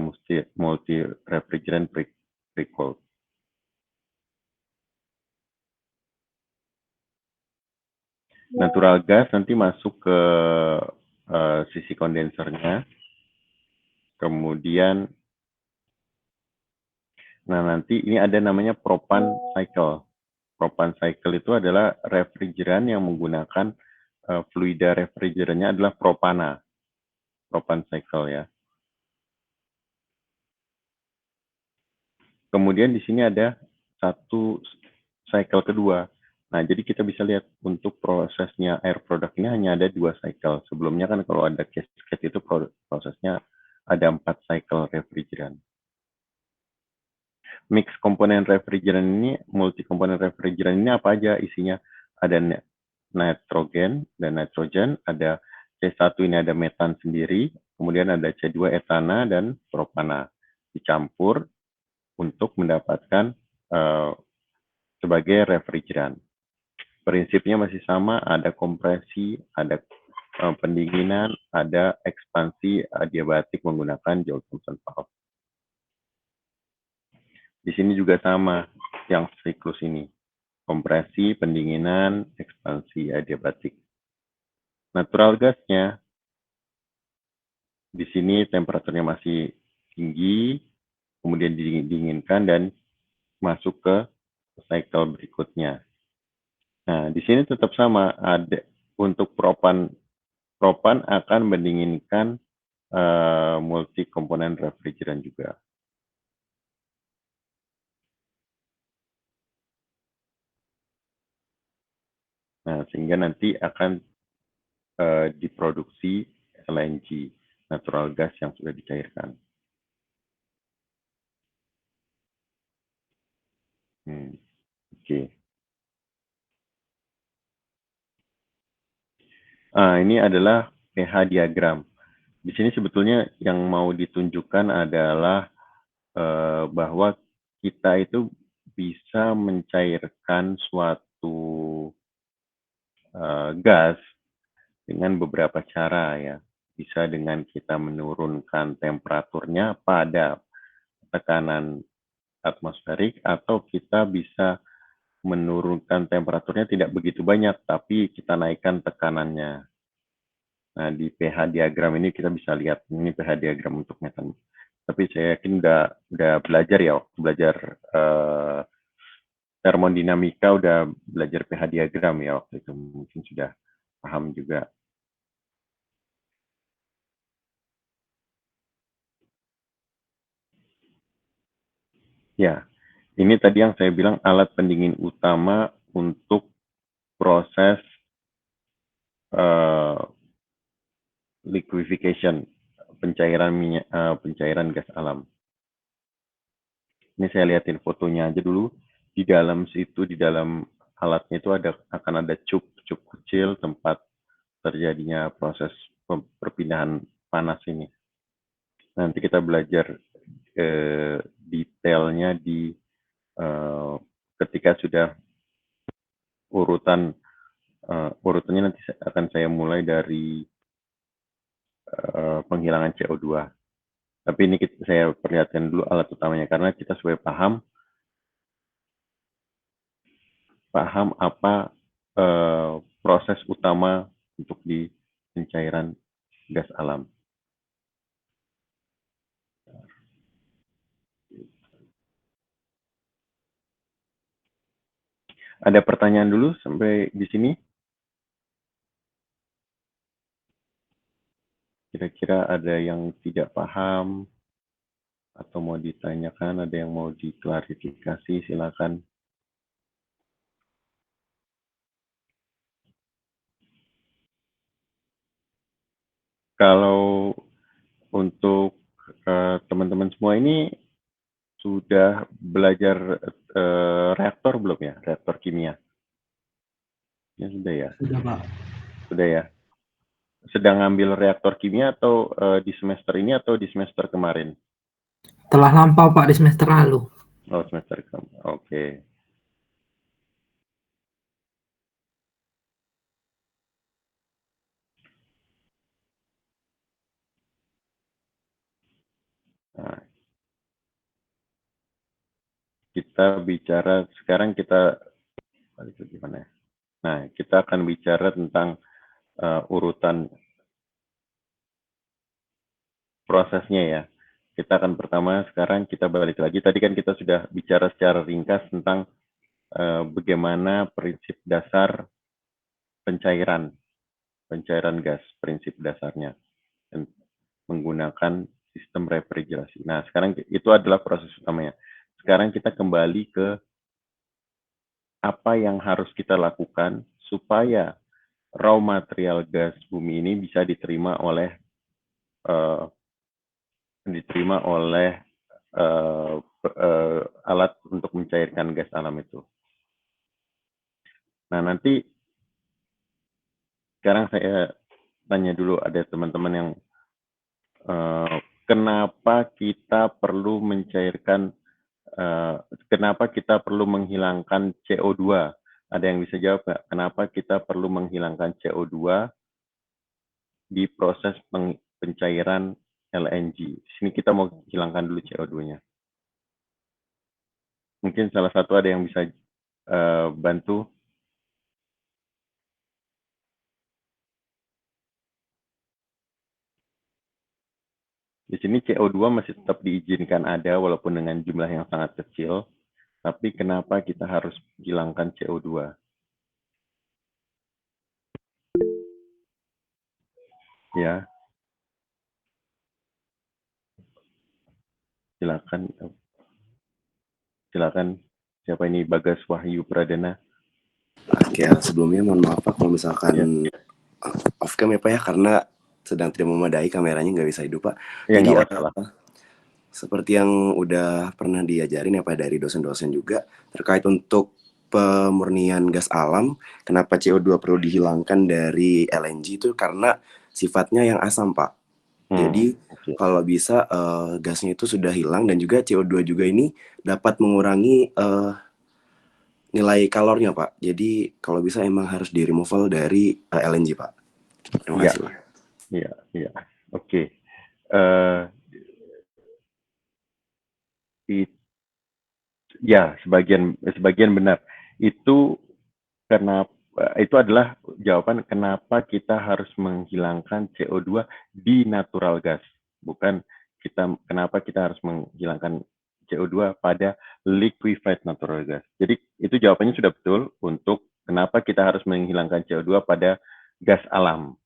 multi refrigerant pre-cooled. Natural gas nanti masuk ke sisi kondensernya, kemudian nah nanti ini ada namanya propan cycle. Propan cycle itu adalah refrigeran yang menggunakan fluida refrigerannya adalah propana. Propan cycle ya. Kemudian di sini ada satu cycle kedua. Nah, jadi kita bisa lihat untuk prosesnya air product ini hanya ada 2 cycle. Sebelumnya kan kalau ada cascade itu prosesnya ada 4 cycle refrigeran. Mix komponen refrigeran ini, multi komponen refrigeran ini apa aja isinya? Ada nitrogen dan nitrogen, ada C1 ini ada metan sendiri, kemudian ada C2 etana dan propana. Dicampur untuk mendapatkan sebagai refrigeran. Prinsipnya masih sama, ada kompresi, ada pendinginan, ada ekspansi adiabatik menggunakan Joule-Thomson valve. Di sini juga sama yang siklus ini. Kompresi, pendinginan, ekspansi adiabatik. Natural gasnya di sini temperaturnya masih tinggi, kemudian didinginkan dan masuk ke cycle berikutnya. Nah, di sini tetap sama, ada untuk propan akan mendinginkan multi komponen refrigeran juga. Nah, sehingga nanti akan diproduksi LNG, natural gas yang sudah dicairkan. Oke. Ini adalah pH diagram. Di sini sebetulnya yang mau ditunjukkan adalah bahwa kita itu bisa mencairkan suatu gas dengan beberapa cara ya. Bisa dengan kita menurunkan temperaturnya pada tekanan atmosferik atau kita bisa menurunkan temperaturnya tidak begitu banyak tapi kita naikkan tekanannya. Nah, di pH diagram ini kita bisa lihat ini pH diagram untuk metan. Tapi saya yakin udah belajar ya, belajar termodinamika, udah belajar pH diagram ya waktu itu, mungkin sudah paham juga. Ya, ini tadi yang saya bilang alat pendingin utama untuk proses liquefaction, pencairan gas alam. Ini saya lihatin fotonya aja dulu. Di dalam situ, di dalam alatnya itu akan ada cup kecil tempat terjadinya proses perpindahan panas ini. Nanti kita belajar detailnya di ketika sudah urutannya nanti akan saya mulai dari penghilangan CO2. Tapi ini saya perlihatkan dulu alat utamanya karena kita supaya paham apa proses utama untuk di pencairan gas alam. Ada pertanyaan dulu sampai di sini? Apakah ada yang tidak paham atau mau ditanyakan, ada yang mau diklarifikasi, silakan. Kalau untuk teman-teman semua ini sudah belajar reaktor belum ya? Reaktor kimia? Ya sudah ya? Sudah, Pak. Sudah ya? Sedang ngambil reaktor kimia atau di semester ini atau di semester kemarin? Telah lampau, Pak, di semester lalu. Oh, semester kemarin. Oke. Nah, kita bicara sekarang gimana ya? Nah, kita akan bicara tentang urutan prosesnya ya. Kita akan pertama sekarang kita balik lagi. Tadi kan kita sudah bicara secara ringkas tentang bagaimana prinsip dasar pencairan gas, prinsip dasarnya menggunakan sistem refrigerasi. Nah, sekarang itu adalah proses utamanya. Sekarang kita kembali ke apa yang harus kita lakukan supaya raw material gas bumi ini bisa diterima oleh uh, alat untuk mencairkan gas alam itu. Nah, nanti sekarang saya tanya dulu, ada teman-teman yang kenapa kita perlu mencairkan, kenapa kita perlu menghilangkan CO2? Ada yang bisa jawab nggak? Kenapa kita perlu menghilangkan CO2 di proses pencairan LNG? Di sini kita mau hilangkan dulu CO2-nya. Mungkin salah satu ada yang bisa bantu. Di sini CO2 masih tetap diizinkan ada walaupun dengan jumlah yang sangat kecil. Tapi kenapa kita harus hilangkan CO2? Ya, silakan. Silakan. Siapa ini? Bagas Wahyu Pradana. Oke, sebelumnya mohon maaf Pak kalau misalkan off cam ya Pak ya, karena sedang tidak memadai kameranya, nggak bisa hidup Pak. Ya, Jadi nggak masalah. seperti yang udah pernah diajarin ya Pak dari dosen-dosen juga terkait untuk pemurnian gas alam, kenapa CO2 perlu dihilangkan dari LNG itu karena sifatnya yang asam Pak. Jadi kalau bisa gasnya itu sudah hilang, dan juga CO2 juga ini dapat mengurangi nilai kalornya Pak. Jadi kalau bisa emang harus di removal dari LNG Pak. Terima kasih Pak. Iya. Oke. Ya, sebagian benar. Itu adalah jawaban kenapa kita harus menghilangkan CO2 di natural gas, bukan kenapa kita harus menghilangkan CO2 pada liquefied natural gas. Jadi itu jawabannya sudah betul untuk kenapa kita harus menghilangkan CO2 pada gas alam.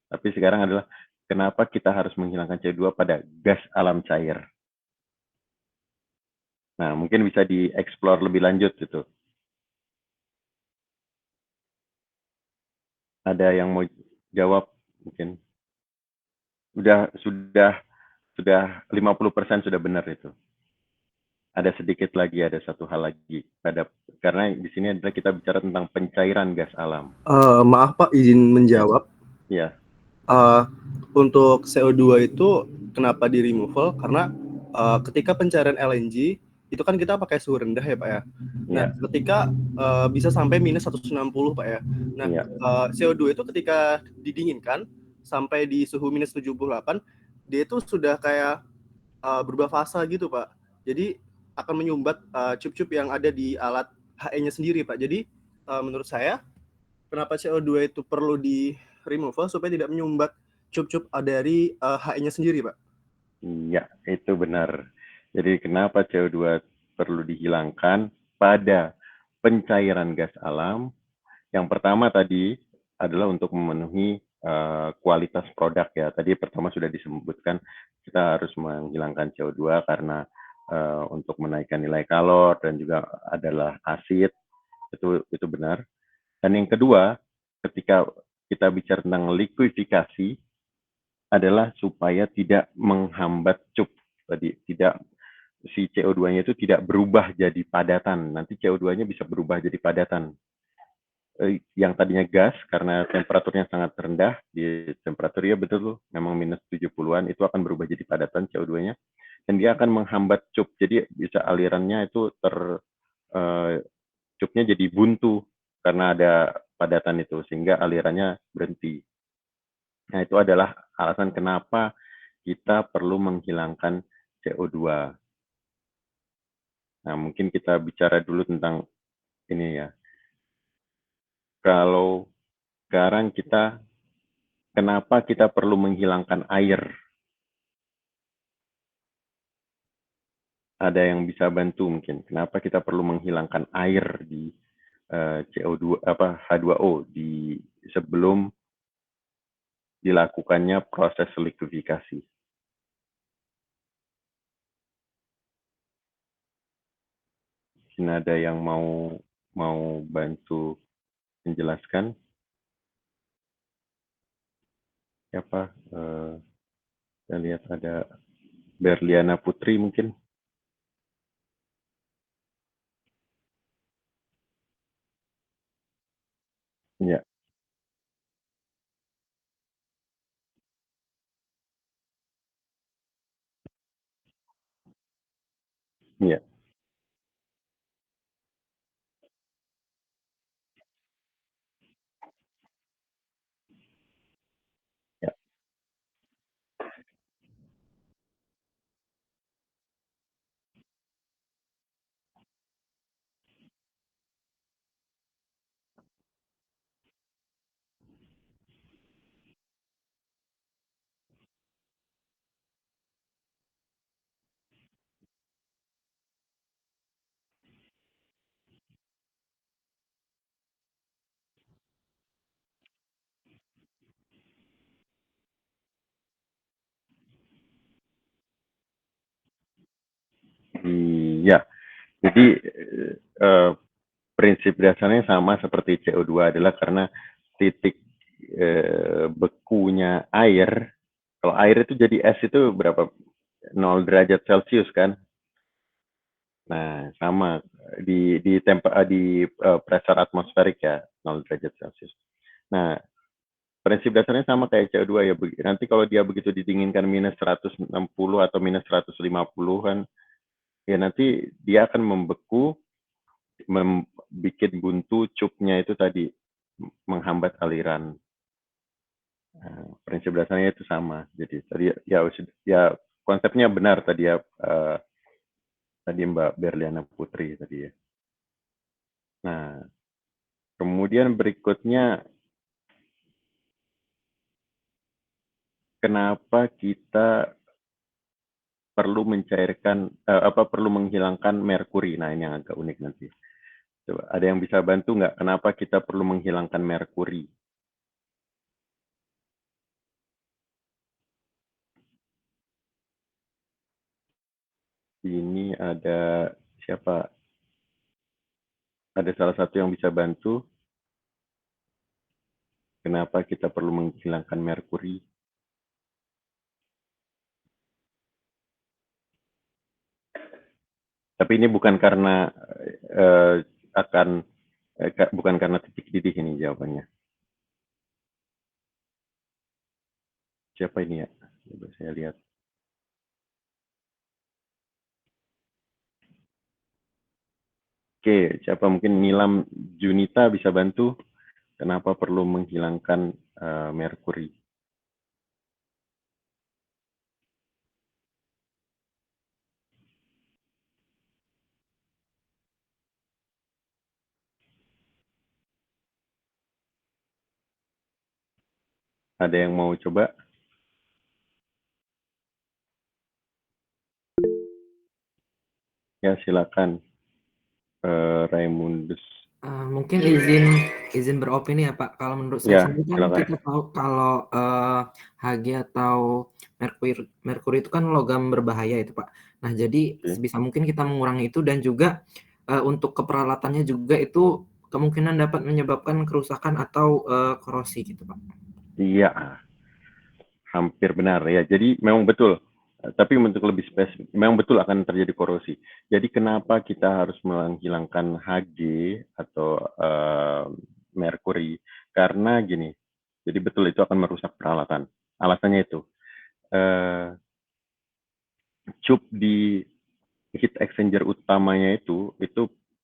Tapi sekarang adalah kenapa kita harus menghilangkan CO2 pada gas alam cair. Nah, mungkin bisa dieksplor lebih lanjut gitu. Ada yang mau jawab mungkin? Sudah 50% sudah benar itu. Ada sedikit lagi, ada satu hal lagi karena di sini adalah kita bicara tentang pencairan gas alam. Maaf Pak, izin menjawab. Ya. Untuk CO2 itu kenapa di removal? Karena ketika pencairan LNG itu kan kita pakai suhu rendah ya Pak ya. Nah, ketika bisa sampai minus 160 Pak ya. Nah, CO2 itu ketika didinginkan sampai di suhu minus 78, dia itu sudah kayak berubah fasa gitu Pak. Jadi akan menyumbat cup-cup yang ada di alat HE-nya sendiri Pak. Jadi menurut saya kenapa CO2 itu perlu di removal supaya tidak menyumbat cup-cup dari HE-nya sendiri Pak. Iya, itu benar. Jadi kenapa CO2 perlu dihilangkan pada pencairan gas alam? Yang pertama tadi adalah untuk memenuhi kualitas produk ya. Tadi pertama sudah disebutkan kita harus menghilangkan CO2 karena untuk menaikkan nilai kalor dan juga adalah asid, itu benar. Dan yang kedua, ketika kita bicara tentang likuifikasi adalah supaya tidak menghambat cup tadi, tidak si CO2-nya itu tidak berubah jadi padatan. Nanti CO2-nya bisa berubah jadi padatan. Yang tadinya gas karena temperaturnya sangat rendah, di temperaturnya betul memang minus 70-an, itu akan berubah jadi padatan CO2-nya, dan dia akan menghambat cup. Jadi bisa alirannya itu cupnya jadi buntu karena ada padatan itu, sehingga alirannya berhenti. Nah, itu adalah alasan kenapa kita perlu menghilangkan CO2. Nah, mungkin kita bicara dulu tentang ini ya. Kalau sekarang kenapa kita perlu menghilangkan air? Ada yang bisa bantu mungkin. Kenapa kita perlu menghilangkan air di CO2 H2O sebelum dilakukannya proses likuifikasi? Mungkin ada yang mau bantu menjelaskan? Siapa? Saya lihat ada Berliana Putri mungkin. Ya, ya, ya. Iya. Jadi prinsip dasarnya sama seperti CO2 adalah karena titik bekunya air. Kalau air itu jadi es itu berapa? 0 derajat Celcius kan? Nah, sama di pressure atmosferik ya, 0 derajat Celcius. Nah, prinsip dasarnya sama kayak CO2 ya. Nanti kalau dia begitu didinginkan minus 160 atau minus 150 kan, ya nanti dia akan membeku, membuat buntu cupnya itu tadi, menghambat aliran. Nah, prinsip dasarnya itu sama. Jadi tadi ya konsepnya benar tadi ya, tadi Mbak Berliana Putri tadi ya. Nah, kemudian berikutnya, kenapa kita perlu mencairkan perlu menghilangkan merkuri? Nah, ini yang agak unik nanti. Coba ada yang bisa bantu nggak? Kenapa kita perlu menghilangkan merkuri? Ini ada siapa? Ada salah satu yang bisa bantu? Kenapa kita perlu menghilangkan merkuri? Tapi ini bukan karena bukan karena titik didih ini jawabannya. Siapa ini ya? Coba saya lihat. Oke, siapa mungkin Nilam Junita bisa bantu? Kenapa perlu menghilangkan merkuri? Ada yang mau coba? Ya, silakan. Raimundus. Mungkin izin beropini ya Pak. Kalau menurut saya Ya, sendiri kan silakan. kita tahu kalau Hg atau merkuri itu kan logam berbahaya itu Pak. Nah jadi Oke. sebisa mungkin kita mengurangi itu dan juga untuk keperalatannya juga itu kemungkinan dapat menyebabkan kerusakan atau korosi gitu Pak. Iya, hampir benar ya. Jadi memang betul. Tapi untuk lebih spesifik, memang betul akan terjadi korosi. Jadi kenapa kita harus menghilangkan Hg atau merkuri? Karena gini, jadi betul itu akan merusak peralatan. Alasannya itu, cup di heat exchanger utamanya itu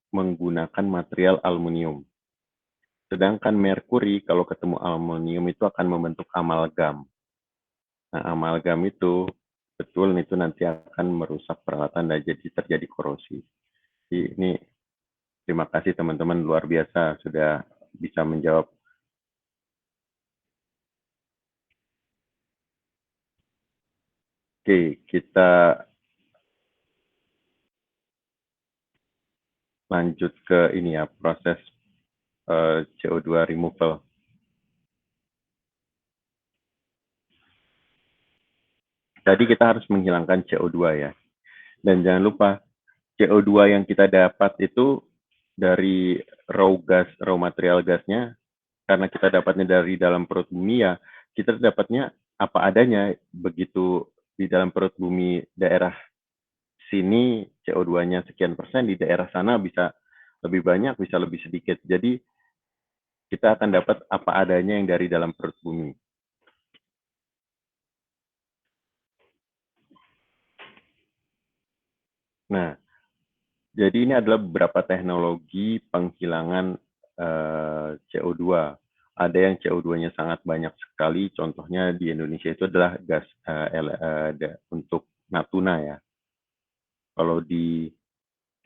menggunakan material aluminium. Sedangkan merkuri kalau ketemu aluminium itu akan membentuk amalgam. Nah, amalgam itu betul itu nanti akan merusak peralatan dan jadi terjadi korosi. Jadi ini terima kasih teman-teman luar biasa sudah bisa menjawab. Oke, kita lanjut ke ini ya, proses CO2 removal. Tadi kita harus menghilangkan CO2 ya. Dan jangan lupa CO2 yang kita dapat itu dari raw material gasnya, karena kita dapatnya dari dalam perut bumi ya, kita dapatnya apa adanya. Begitu di dalam perut bumi daerah sini CO2-nya sekian persen, di daerah sana bisa lebih banyak, bisa lebih sedikit. Jadi kita akan dapat apa adanya yang dari dalam perut bumi. Nah, jadi ini adalah beberapa teknologi penghilangan CO2. Ada yang CO2-nya sangat banyak sekali, contohnya di Indonesia itu adalah gas untuk Natuna ya. Kalau di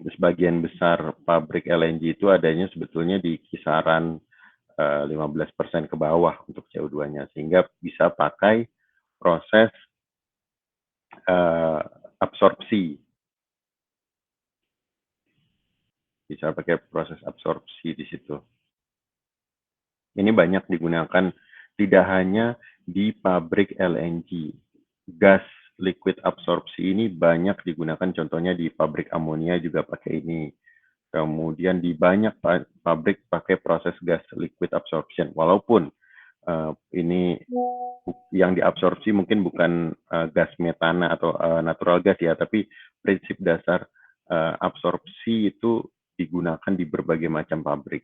sebagian besar pabrik LNG itu adanya sebetulnya di kisaran 15% ke bawah untuk CO2-nya, sehingga bisa pakai proses absorpsi. Bisa pakai proses absorpsi di situ. Ini banyak digunakan tidak hanya di pabrik LNG. Gas liquid absorpsi ini banyak digunakan, contohnya di pabrik amonia juga pakai ini. Kemudian di banyak pabrik pakai proses gas liquid absorption. Walaupun ini yang diabsorpsi mungkin bukan gas metana atau natural gas ya, tapi prinsip dasar absorpsi itu digunakan di berbagai macam pabrik.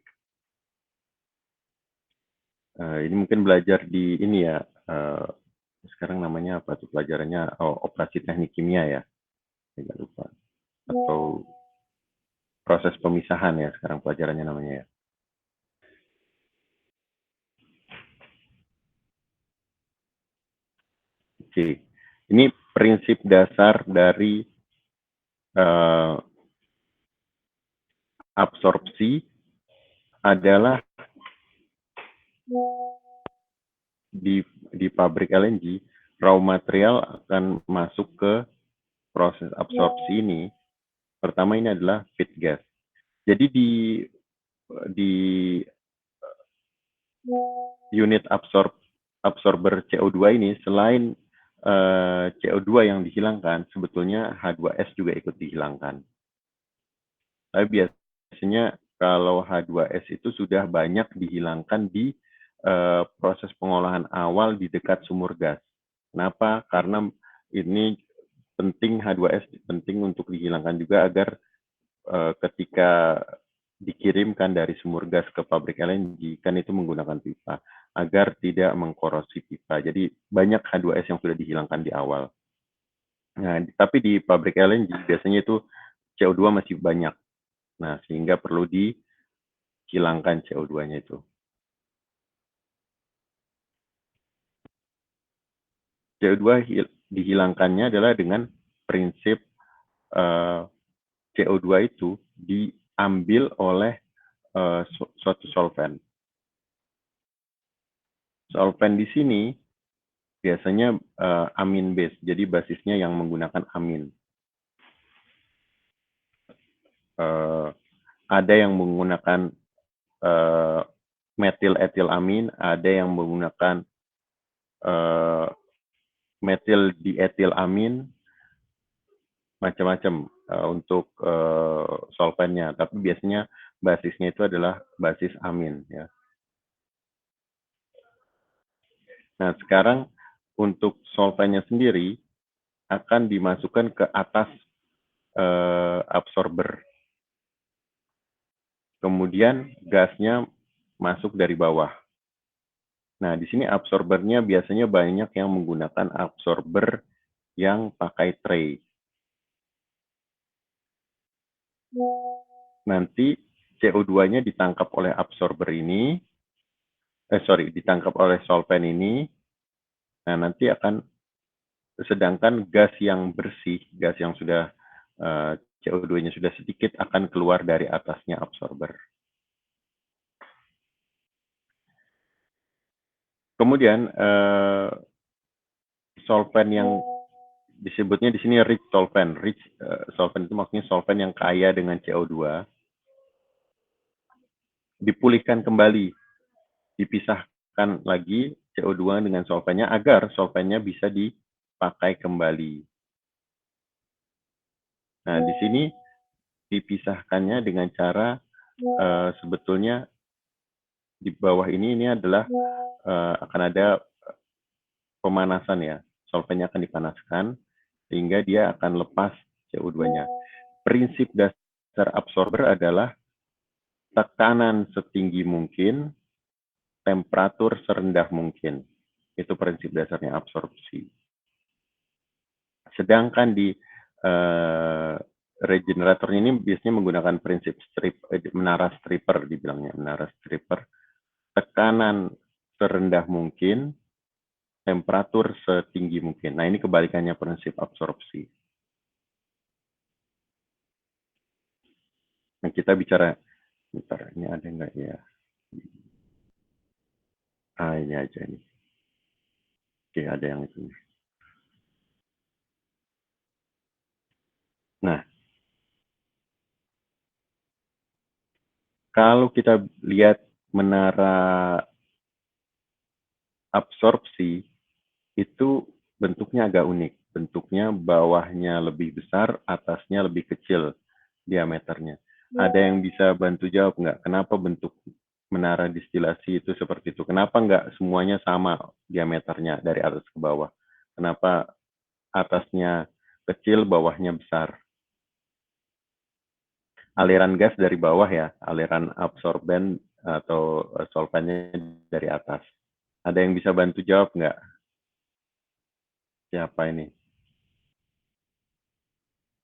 Ini mungkin belajar di ini ya, sekarang namanya apa tuh pelajarannya? Oh, operasi teknik kimia ya, tidak lupa. Atau proses pemisahan ya, sekarang pelajarannya namanya ya. Oke, ini prinsip dasar dari absorpsi adalah di pabrik LNG, raw material akan masuk ke proses absorpsi ini. Pertama ini adalah feed gas. Jadi di unit absorber CO2 ini, selain CO2 yang dihilangkan, sebetulnya H2S juga ikut dihilangkan. Tapi biasanya kalau H2S itu sudah banyak dihilangkan di proses pengolahan awal di dekat sumur gas. Kenapa? Karena ini penting, H2S penting untuk dihilangkan juga agar ketika dikirimkan dari sumur gas ke pabrik LNG, kan itu menggunakan pipa, agar tidak mengkorosi pipa. Jadi banyak H2S yang sudah dihilangkan di awal. Nah, tapi di pabrik LNG biasanya itu CO2 masih banyak. Nah, sehingga perlu dihilangkan CO2-nya itu. CO2 dihilangkannya adalah dengan prinsip CO2 itu diambil oleh suatu solvent. Solvent di sini biasanya amin base, jadi basisnya yang menggunakan amin. Ada yang menggunakan metil etilamin, ada yang menggunakan metil dietilamin, macam-macam untuk solvennya. Tapi biasanya basisnya itu adalah basis amin ya. Nah, sekarang untuk solvennya sendiri akan dimasukkan ke atas absorber. Kemudian gasnya masuk dari bawah. Nah, di sini absorbernya biasanya banyak yang menggunakan absorber yang pakai tray. Nanti CO2-nya ditangkap oleh absorber ini, ditangkap oleh solvent ini. Nah, nanti akan, sedangkan gas yang bersih, gas yang sudah CO2-nya sudah sedikit akan keluar dari atasnya absorber. Kemudian solvent yang disebutnya di sini rich solvent. Rich solvent itu maksudnya solvent yang kaya dengan CO2. Dipulihkan kembali, dipisahkan lagi CO2 dengan solvennya agar solvennya bisa dipakai kembali. Nah, di sini dipisahkannya dengan cara sebetulnya di bawah ini adalah akan ada pemanasan ya. Solvennya akan dipanaskan sehingga dia akan lepas CO2-nya. Prinsip dasar absorber adalah tekanan setinggi mungkin, temperatur serendah mungkin. Itu prinsip dasarnya absorpsi. Sedangkan di regeneratornya ini biasanya menggunakan prinsip menara stripper, dibilangnya menara stripper. Tekanan serendah mungkin, temperatur setinggi mungkin. Nah, ini kebalikannya prinsip absorpsi. Nah, kita bicara, bentar, ini ada nggak ya? Ini aja nih. Oke, ada yang itu. Nah, kalau kita lihat menara absorpsi, itu bentuknya agak unik. Bentuknya bawahnya lebih besar, atasnya lebih kecil diameternya. Ada yang bisa bantu jawab nggak? Kenapa bentuk menara distilasi itu seperti itu? Kenapa nggak semuanya sama diameternya dari atas ke bawah? Kenapa atasnya kecil, bawahnya besar? Aliran gas dari bawah ya, aliran absorben atau solvennya dari atas. Ada yang bisa bantu jawab nggak? Siapa ini?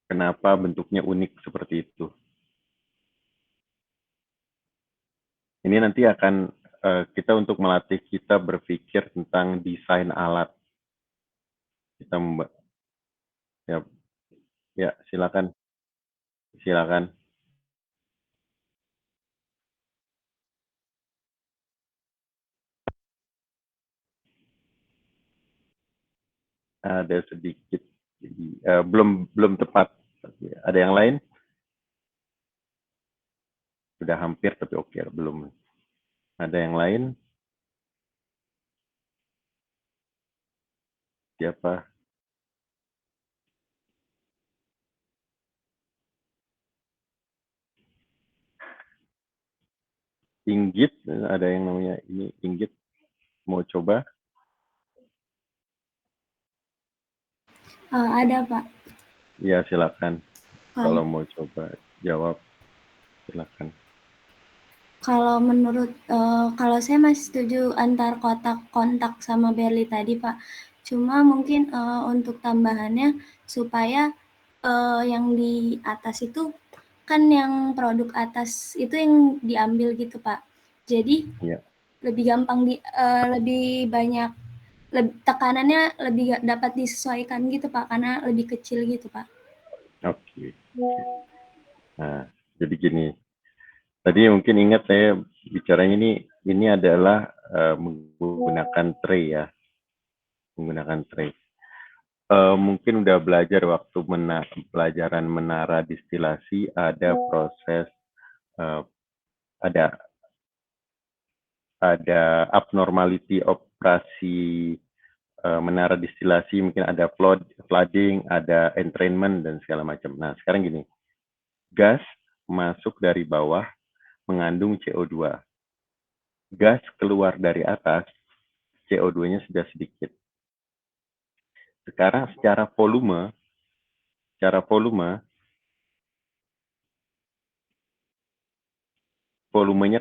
Kenapa bentuknya unik seperti itu? Ini nanti akan kita untuk melatih kita berpikir tentang desain alat. Kita ya silakan. Silakan. Ada sedikit, jadi belum tepat. Ada yang lain? Sudah hampir tapi oke, belum. Ada yang lain? Siapa? Inggit, ada yang namanya ini Inggit. Mau coba? Ada, Pak. Ya, silakan. Kalau mau coba jawab, silakan. Kalau menurut, kalau saya masih setuju antar kotak kontak sama Berli tadi, Pak. Cuma mungkin untuk tambahannya supaya yang di atas itu kan yang produk atas itu yang diambil gitu, Pak. Jadi lebih gampang lebih banyak tekanannya lebih dapat disesuaikan gitu, Pak, karena lebih kecil gitu, Pak. Oke. Nah, jadi gini. Tadi mungkin ingat saya bicaranya ini adalah menggunakan tray ya. Menggunakan tray. Mungkin udah belajar waktu pelajaran menara distilasi ada proses ada ada abnormality operasi menara distilasi, mungkin ada flooding, ada entrainment, dan segala macam. Nah, sekarang gini, gas masuk dari bawah mengandung CO2. Gas keluar dari atas, CO2-nya sudah sedikit. Sekarang secara volumenya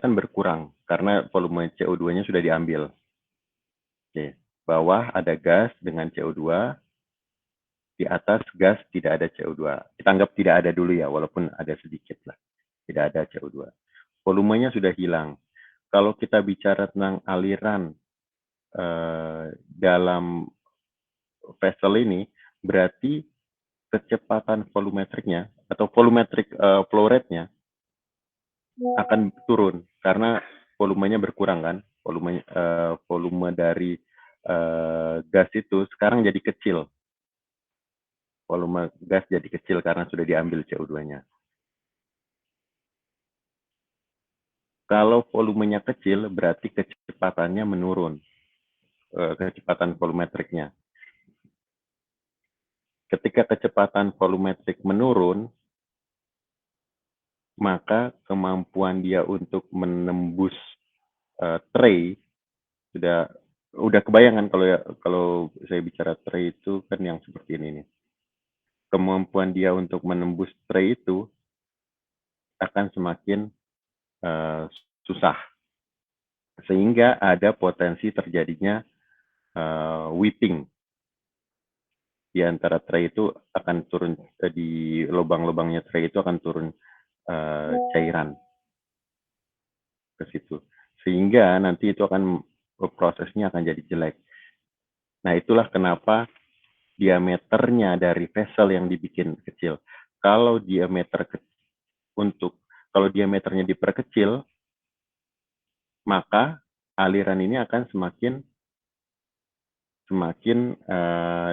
kan berkurang karena volume CO2-nya sudah diambil. Oke. Bawah ada gas dengan CO2, di atas gas tidak ada CO2. Kita anggap tidak ada dulu ya, walaupun ada sedikit lah. Tidak ada CO2. Volumenya sudah hilang. Kalau kita bicara tentang aliran dalam vessel ini, berarti kecepatan volumetriknya atau volumetric flow rate-nya akan turun karena volumenya berkurang kan. Volume dari gas itu sekarang jadi kecil. Volume gas jadi kecil karena sudah diambil CO2-nya. Kalau volumenya kecil, berarti kecepatannya menurun. Kecepatan volumetriknya. Ketika kecepatan volumetrik menurun, maka kemampuan dia untuk menembus tray udah kebayangan kalau saya bicara tray itu kan yang seperti ini nih. Kemampuan dia untuk menembus tray itu akan semakin susah, sehingga ada potensi terjadinya whipping di antara tray itu akan turun di lubang-lubangnya tray itu akan turun cairan ke situ, sehingga nanti itu akan prosesnya akan jadi jelek. Nah, itulah kenapa diameternya dari vessel yang dibikin kecil. Kalau diameternya diperkecil, maka aliran ini akan semakin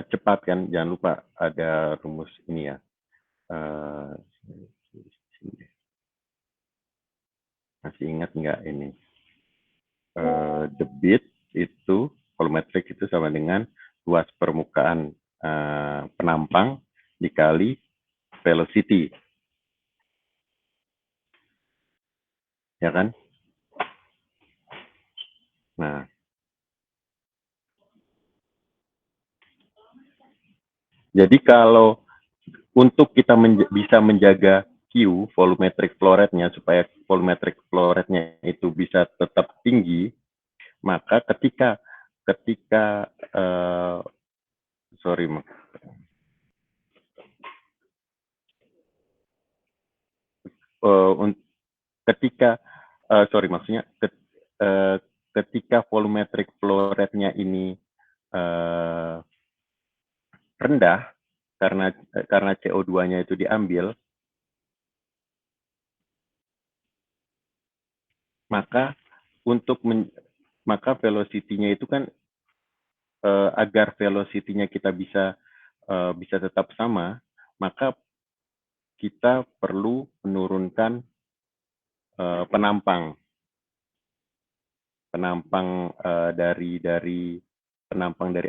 cepat kan. Jangan lupa ada rumus ini ya. Masih ingat nggak ini? Debit itu volumetrik itu sama dengan luas permukaan penampang dikali velocity, ya kan? Nah, jadi kalau untuk kita bisa menjaga Q, volumetric flow rate-nya, supaya volumetric flow rate-nya itu bisa tetap tinggi, maka ketika ketika volumetric flow rate-nya ini rendah karena CO2-nya itu diambil, maka velocity-nya itu kan agar velocity-nya kita bisa tetap sama, maka kita perlu menurunkan penampang dari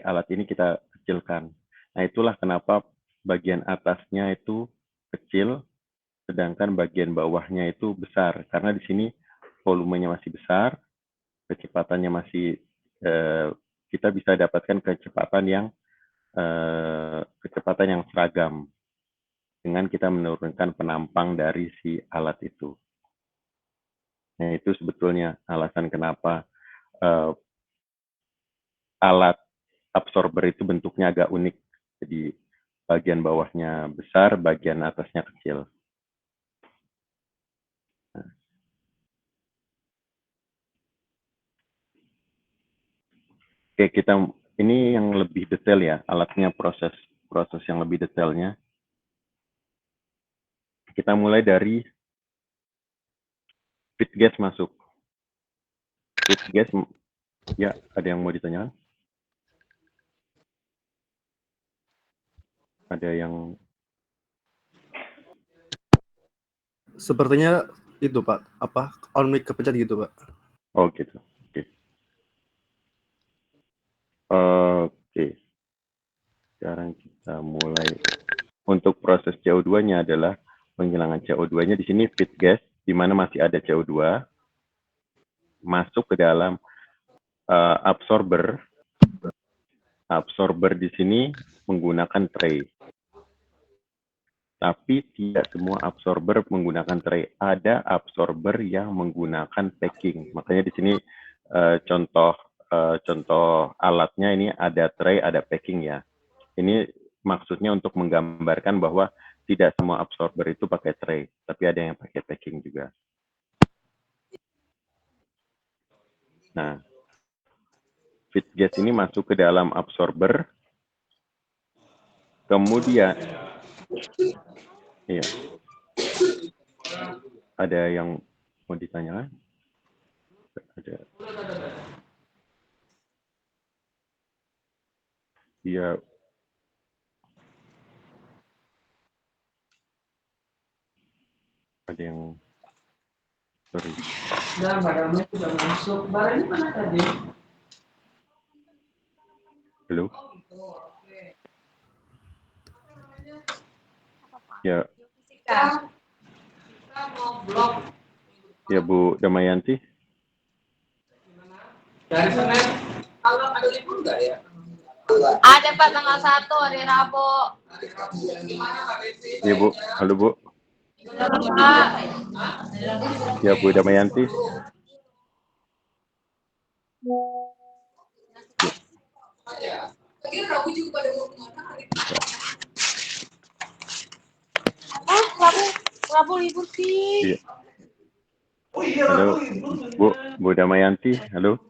alat ini kita kecilkan. Nah, itulah kenapa bagian atasnya itu kecil, sedangkan bagian bawahnya itu besar. Karena di sini volumenya masih besar, kecepatannya masih kita bisa dapatkan kecepatan yang seragam dengan kita menurunkan penampang dari si alat itu. Nah, itu sebetulnya alasan kenapa alat absorber itu bentuknya agak unik. Jadi bagian bawahnya besar, bagian atasnya kecil. Nah. Oke, ini yang lebih detail ya, alatnya proses yang lebih detailnya. Kita mulai dari feed gas masuk. Feed gas, ya, ada yang mau ditanyakan? Ada yang... Sepertinya itu Pak, on mic kepencet gitu Pak. Oh gitu, oke. Oke, sekarang kita mulai. Untuk proses CO2-nya adalah penghilangan CO2-nya di sini feed gas, di mana masih ada CO2 masuk ke dalam absorber. Absorber di sini menggunakan tray. Tapi tidak semua absorber menggunakan tray. Ada absorber yang menggunakan packing. Makanya di sini contoh alatnya ini ada tray, ada packing ya. Ini maksudnya untuk menggambarkan bahwa tidak semua absorber itu pakai tray, tapi ada yang pakai packing juga. Nah, feed gas ini masuk ke dalam absorber. Kemudian, iya. Ada yang mau ditanyakan? Ada. Iya. Ada yang, sorry. Nah, barangnya sudah masuk. Barangnya mana tadi? Halo? Ya. Kita mau blok. Ya, Bu Damayanti. Dari Senin, kalau ada libur nggak ya? Ada Pak tanggal 1 hari Rabu. Ya, Bu. Halo, Bu. Pak. Ya, Bu Damayanti. Rabu libur sih. Iya. Halo, Bu Damayanti. Halo.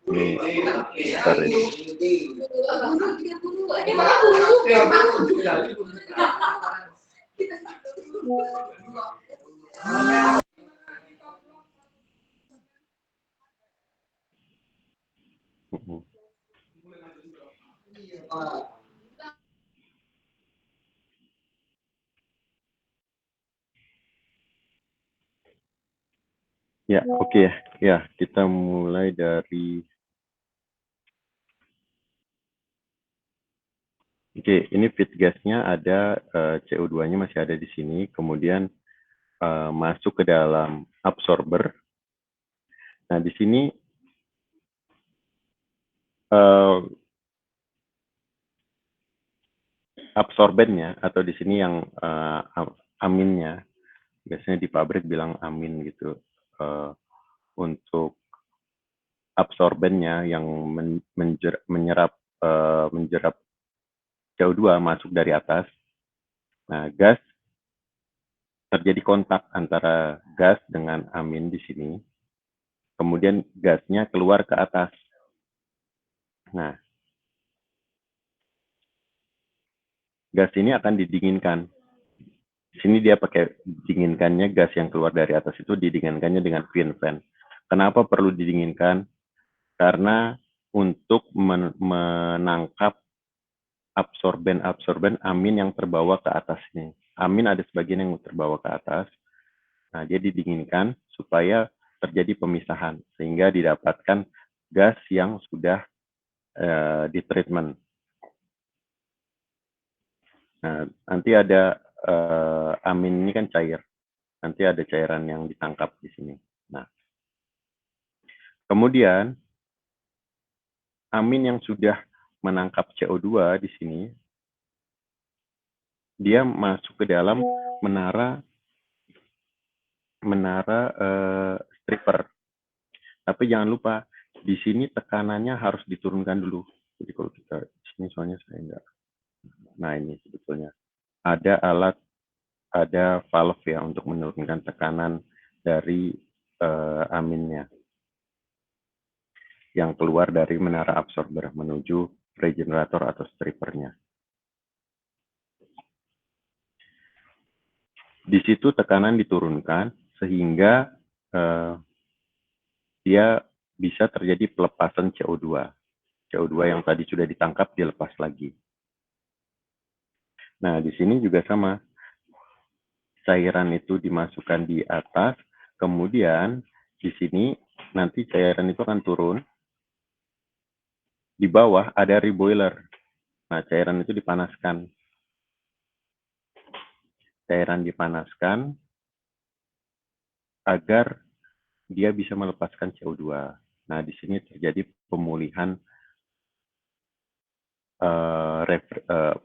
Ini, sorry. Ya, oke. Ya, kita mulai dari. Oke, ini feed gasnya ada, CO2-nya masih ada di sini, kemudian masuk ke dalam absorber. Nah, di sini absorbennya atau di sini yang aminnya, biasanya di pabrik bilang amin gitu. Untuk absorbennya yang menyerap CO2 masuk dari atas. Nah, gas terjadi kontak antara gas dengan amin di sini. Kemudian gasnya keluar ke atas. Nah, gas ini akan didinginkan. Di sini dia pakai dinginkannya, gas yang keluar dari atas itu didinginkannya dengan vent fan. Kenapa perlu didinginkan? Karena untuk menangkap absorben amin yang terbawa ke atas ini. Amin ada sebagian yang terbawa ke atas. Nah, dia didinginkan supaya terjadi pemisahan sehingga didapatkan gas yang sudah ditreatment. Nah, nanti ada amin ini kan cair. Nanti ada cairan yang ditangkap di sini. Nah, kemudian amin yang sudah menangkap CO2 di sini, dia masuk ke dalam menara stripper. Tapi jangan lupa, di sini tekanannya harus diturunkan dulu. Jadi kalau kita di sini soalnya saya enggak. Nah, ini sebetulnya ada valve ya untuk menurunkan tekanan dari aminnya yang keluar dari menara absorber menuju regenerator atau strippernya. Di situ tekanan diturunkan sehingga dia bisa terjadi pelepasan CO2. CO2 yang tadi sudah ditangkap dilepas lagi. Nah, di sini juga sama. Cairan itu dimasukkan di atas, kemudian di sini nanti cairan itu akan turun. Di bawah ada reboiler. Nah, cairan itu dipanaskan. Cairan dipanaskan agar dia bisa melepaskan CO2. Nah, di sini terjadi pemulihan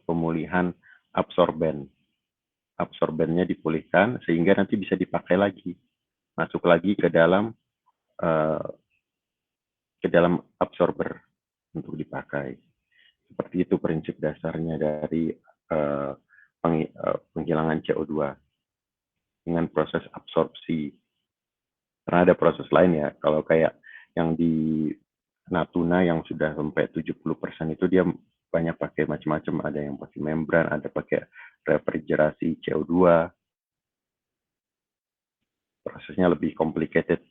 pemulihan absorben. Absorbennya dipulihkan sehingga nanti bisa dipakai lagi, masuk lagi ke dalam absorber untuk dipakai. Seperti itu prinsip dasarnya dari penghilangan CO2 dengan proses absorpsi. Karena ada proses lain ya, kalau kayak yang di Natuna yang sudah sampai 70% itu dia banyak pakai macam-macam, ada yang pakai membran, ada pakai refrigerasi CO2. Prosesnya lebih complicated.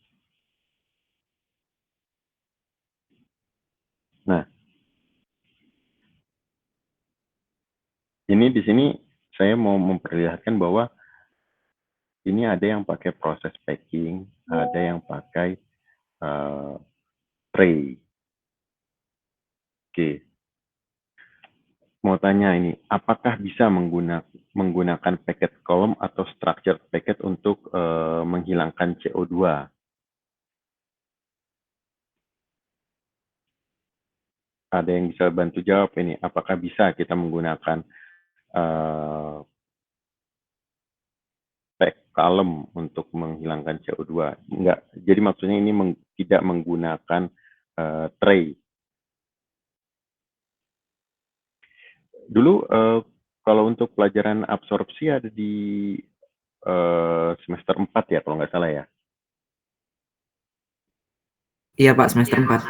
Nah, ini di sini saya mau memperlihatkan bahwa ini ada yang pakai proses packing, ada yang pakai tray. Oke. Mau tanya ini, apakah bisa menggunakan packet column atau structured packet untuk menghilangkan CO2? Ada yang bisa bantu jawab ini, apakah bisa kita menggunakan pack column untuk menghilangkan CO2? Enggak, jadi maksudnya ini tidak menggunakan tray. Dulu kalau untuk pelajaran absorpsi ada di semester 4 ya, kalau nggak salah ya? Iya Pak, semester 4.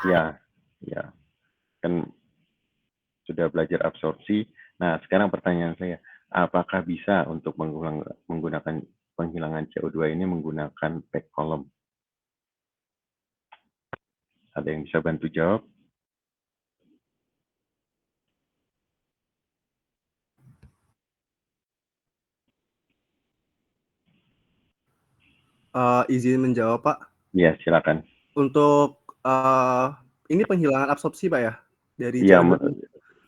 Ya, ya. Kan sudah belajar absorpsi. Nah, sekarang pertanyaan saya, apakah bisa untuk menggunakan penghilangan CO2 ini menggunakan pack column? Ada yang bisa bantu jawab? Izin menjawab Pak. Ya, silakan. Untuk ini penghilangan absorpsi Pak ya dari Iya, CO2.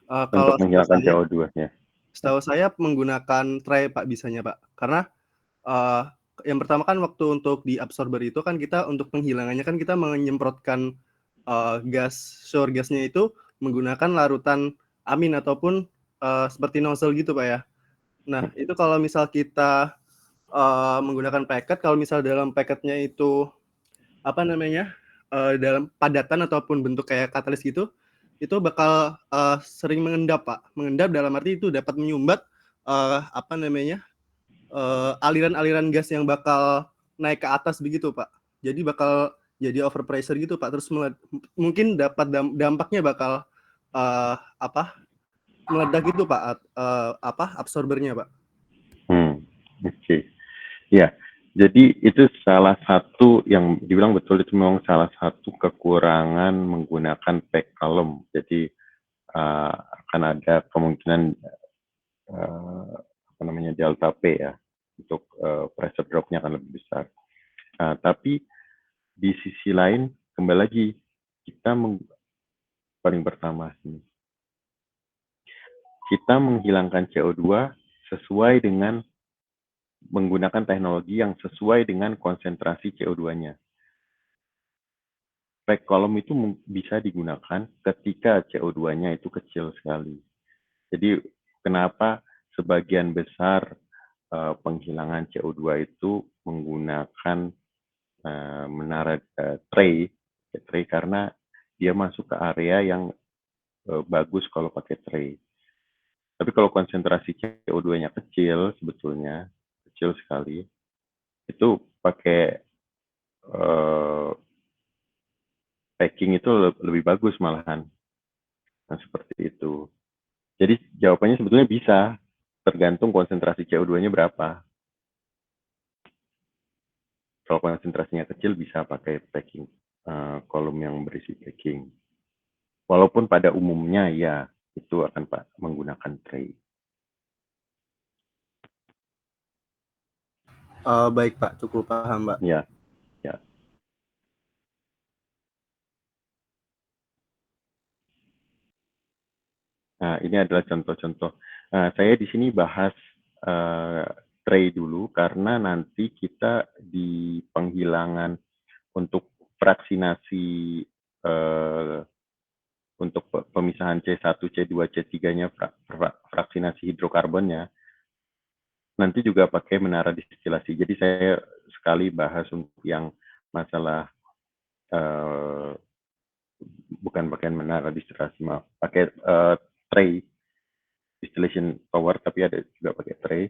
untuk menghilangkan CO2 ya. Setahu saya menggunakan tray Pak bisanya Pak. Karena yang pertama kan waktu untuk di absorber itu kan kita untuk penghilangannya kan kita menyemprotkan gas shower gasnya itu menggunakan larutan amin ataupun seperti nozzle gitu Pak ya. Nah, itu kalau misal kita menggunakan packet, kalau misal dalam packetnya itu apa namanya dalam padatan ataupun bentuk kayak katalis gitu, itu bakal sering mengendap Pak. Mengendap dalam arti itu dapat menyumbat apa namanya aliran-aliran gas yang bakal naik ke atas begitu Pak. Jadi bakal jadi overpressure gitu Pak. Terus mungkin dapat dampaknya bakal meledak gitu Pak. Absorbernya Pak. Oke. Ya, jadi itu salah satu yang dibilang betul, itu memang salah satu kekurangan menggunakan pack column. Jadi akan ada kemungkinan apa namanya delta P ya, untuk pressure drop-nya akan lebih besar. Tapi di sisi lain kembali lagi kita paling pertama ini kita menghilangkan CO2 sesuai dengan menggunakan teknologi yang sesuai dengan konsentrasi CO2-nya. Pack column itu bisa digunakan ketika CO2-nya itu kecil sekali. Jadi kenapa sebagian besar penghilangan CO2 itu menggunakan menara tray karena dia masuk ke area yang bagus kalau pakai tray. Tapi kalau konsentrasi CO2-nya kecil, sebetulnya kecil sekali, itu pakai packing itu lebih bagus malahan. Nah, seperti itu. Jadi jawabannya sebetulnya bisa, tergantung konsentrasi CO2-nya berapa. Kalau konsentrasinya kecil bisa pakai packing, kolom yang berisi packing. Walaupun pada umumnya ya itu akan menggunakan tray. Baik Pak, cukup paham Pak. Ya. Nah, ini adalah contoh-contoh. Nah, saya di sini bahas tray dulu karena nanti kita di penghilangan untuk fraksinasi untuk pemisahan C1, C2, C3-nya fraksinasi hidrokarbonnya nanti juga pakai menara distilasi. Jadi saya sekali bahas untuk yang masalah bukan pakai menara distilasi, maaf, pakai tray distillation tower, tapi ada juga pakai tray.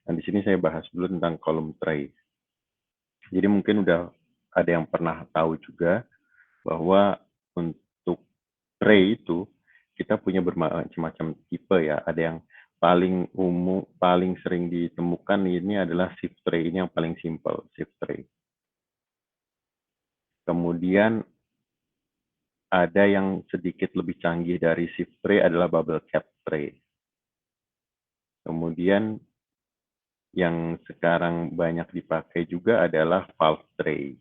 Dan di sini saya bahas dulu tentang kolom tray. Jadi mungkin udah ada yang pernah tahu juga bahwa untuk tray itu kita punya bermacam-macam tipe ya. Ada yang paling umum, paling sering ditemukan ini adalah shift tray. Ini yang paling simple, shift tray. Kemudian ada yang sedikit lebih canggih dari shift tray adalah bubble cap tray. Kemudian yang sekarang banyak dipakai juga adalah valve tray.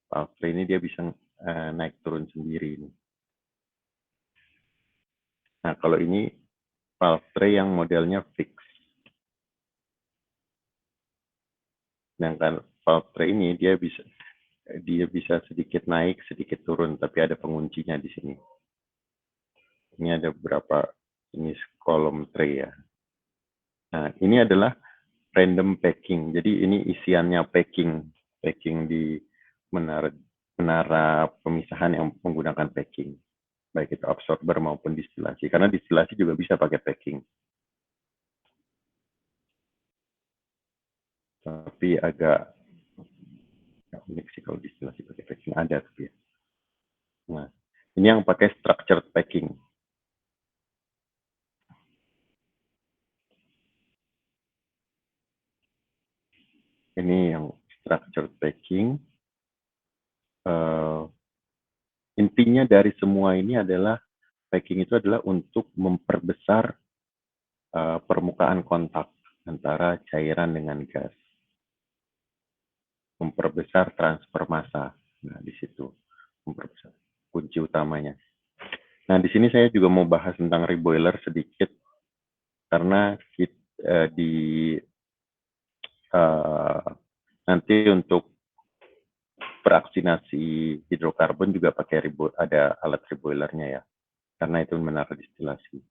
Valve tray ini dia bisa naik turun sendiri. Nah, kalau ini valve tray yang modelnya fix. Sedangkan valve tray ini dia bisa sedikit naik, sedikit turun, tapi ada penguncinya di sini. Ini ada beberapa jenis kolom tray ya. Nah, ini adalah random packing. Jadi ini isiannya packing di menara pemisahan yang menggunakan packing. Baik itu absorber maupun distilasi. Karena distilasi juga bisa pakai packing. Tapi agak unik sih kalau distilasi pakai packing, ada tapi ya. Nah, ini yang pakai structured packing. Ini yang structured packing. Intinya dari semua ini adalah packing itu adalah untuk memperbesar permukaan kontak antara cairan dengan gas. Memperbesar transfer massa. Nah, di situ memperbesar kunci utamanya. Nah, di sini saya juga mau bahas tentang reboiler sedikit karena nanti untuk fraksinasi hidrokarbon juga pakai ada alat reboilernya ya, karena itu menara distilasi.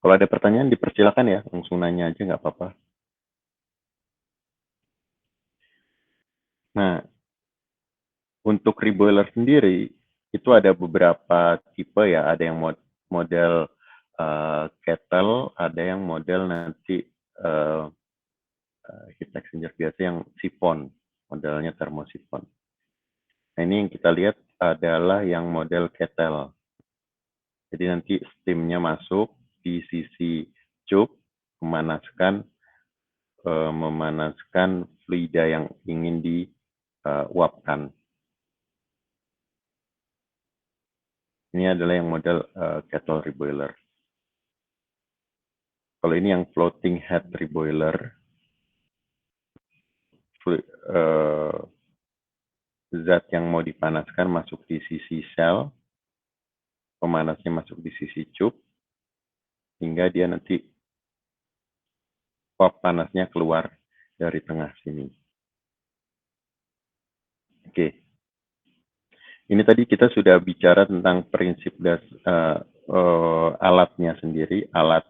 Kalau ada pertanyaan dipersilakan ya, langsung nanya aja nggak apa-apa. Nah, untuk reboiler sendiri itu ada beberapa tipe ya, ada yang model kettle, ada yang model nanti heat exchanger biasa yang sifon, modelnya termosifon. Nah, ini yang kita lihat adalah yang model kettle. Jadi nanti steamnya masuk di sisi cup, memanaskan fluida yang ingin diuapkan. Ini adalah yang model kettle reboiler. Kalau ini yang floating head reboiler, zat yang mau dipanaskan masuk di sisi sel, pemanasnya masuk di sisi cup, hingga dia nanti uap panasnya keluar dari tengah sini. Oke. Ini tadi kita sudah bicara tentang prinsip alatnya sendiri, alat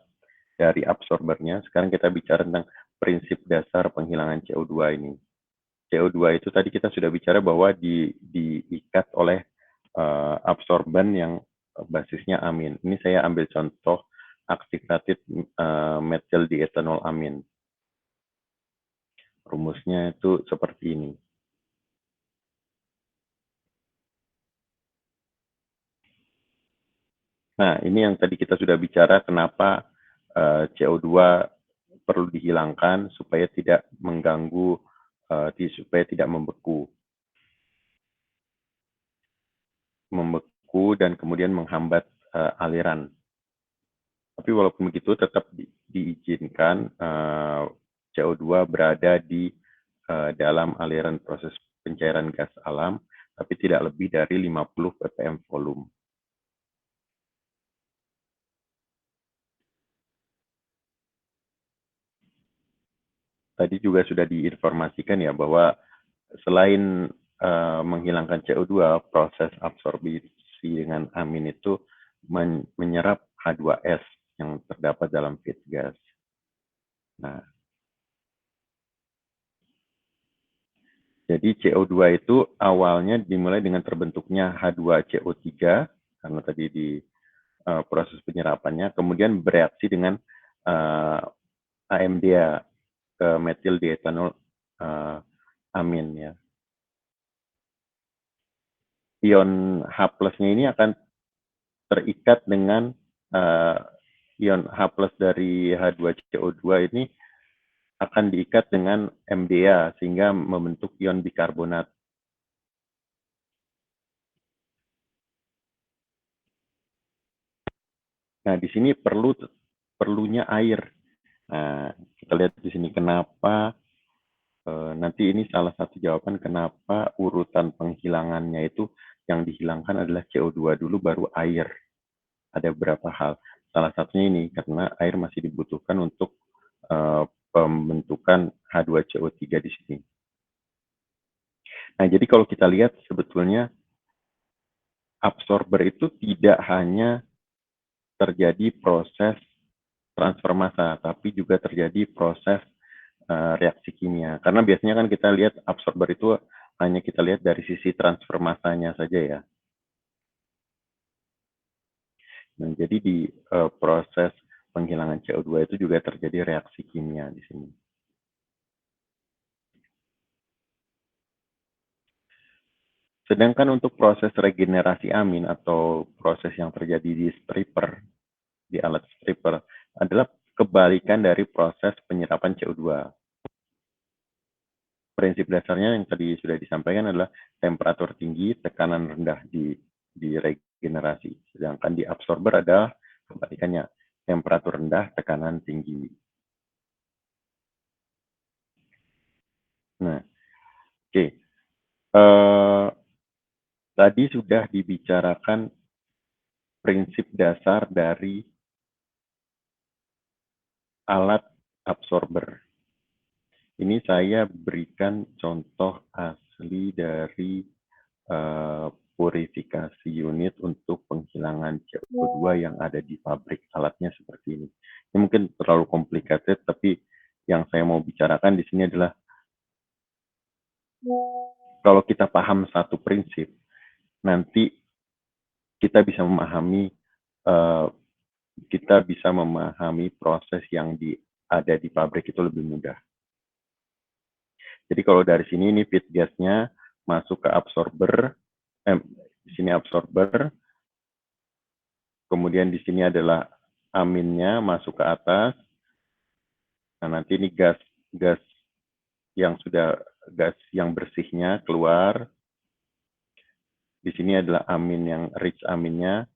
dari absorbernya. Sekarang kita bicara tentang prinsip dasar penghilangan CO2 ini. CO2 itu tadi kita sudah bicara bahwa diikat oleh absorben yang basisnya amin. Ini saya ambil contoh activated methyl diethanol amin. Rumusnya itu seperti ini. Nah, ini yang tadi kita sudah bicara kenapa CO2 perlu dihilangkan supaya tidak mengganggu, supaya tidak membeku dan kemudian menghambat aliran. Tapi walaupun begitu tetap diizinkan CO2 berada di dalam aliran proses pencairan gas alam, tapi tidak lebih dari 50 ppm volume. tadi juga sudah diinformasikan ya bahwa selain menghilangkan CO2, proses absorbisi dengan amin itu menyerap H2S yang terdapat dalam feed gas. Nah, jadi CO2 itu awalnya dimulai dengan terbentuknya H2CO3 karena tadi di proses penyerapannya, kemudian bereaksi dengan AMDA ke metil dietanol amin ya. Ion H+-nya ini akan terikat dengan ion H+ dari H2CO2 ini akan diikat dengan MDA sehingga membentuk ion bikarbonat. Nah, di sini perlunya air. Nah, kita lihat di sini kenapa nanti ini salah satu jawaban kenapa urutan penghilangannya itu yang dihilangkan adalah CO2 dulu baru air. Ada beberapa hal. Salah satunya ini karena air masih dibutuhkan untuk pembentukan H2CO3 di sini. Nah, jadi kalau kita lihat sebetulnya absorber itu tidak hanya terjadi proses transfer massa, tapi juga terjadi proses reaksi kimia. Karena biasanya kan kita lihat absorber itu hanya kita lihat dari sisi transfer massanya saja ya. Nah, jadi di proses penghilangan CO2 itu juga terjadi reaksi kimia di sini. Sedangkan untuk proses regenerasi amin atau proses yang terjadi di stripper, di alat stripper, adalah kebalikan dari proses penyerapan CO2. Prinsip dasarnya yang tadi sudah disampaikan adalah temperatur tinggi, tekanan rendah di regenerasi. Sedangkan di absorber adalah kebalikannya, temperatur rendah, tekanan tinggi. Nah, oke. Tadi sudah dibicarakan prinsip dasar dari alat absorber. Ini saya berikan contoh asli dari purifikasi unit untuk penghilangan CO2 yang ada di pabrik. Alatnya seperti ini. Ini mungkin terlalu complicated, tapi yang saya mau bicarakan di sini adalah kalau kita paham satu prinsip, nanti kita bisa memahami proses yang ada di pabrik itu lebih mudah. Jadi kalau dari sini ini feed gasnya masuk ke absorber, di sini absorber, kemudian di sini adalah aminnya masuk ke atas. Nah, nanti ini gas yang bersihnya keluar. Di sini adalah amin yang rich aminnya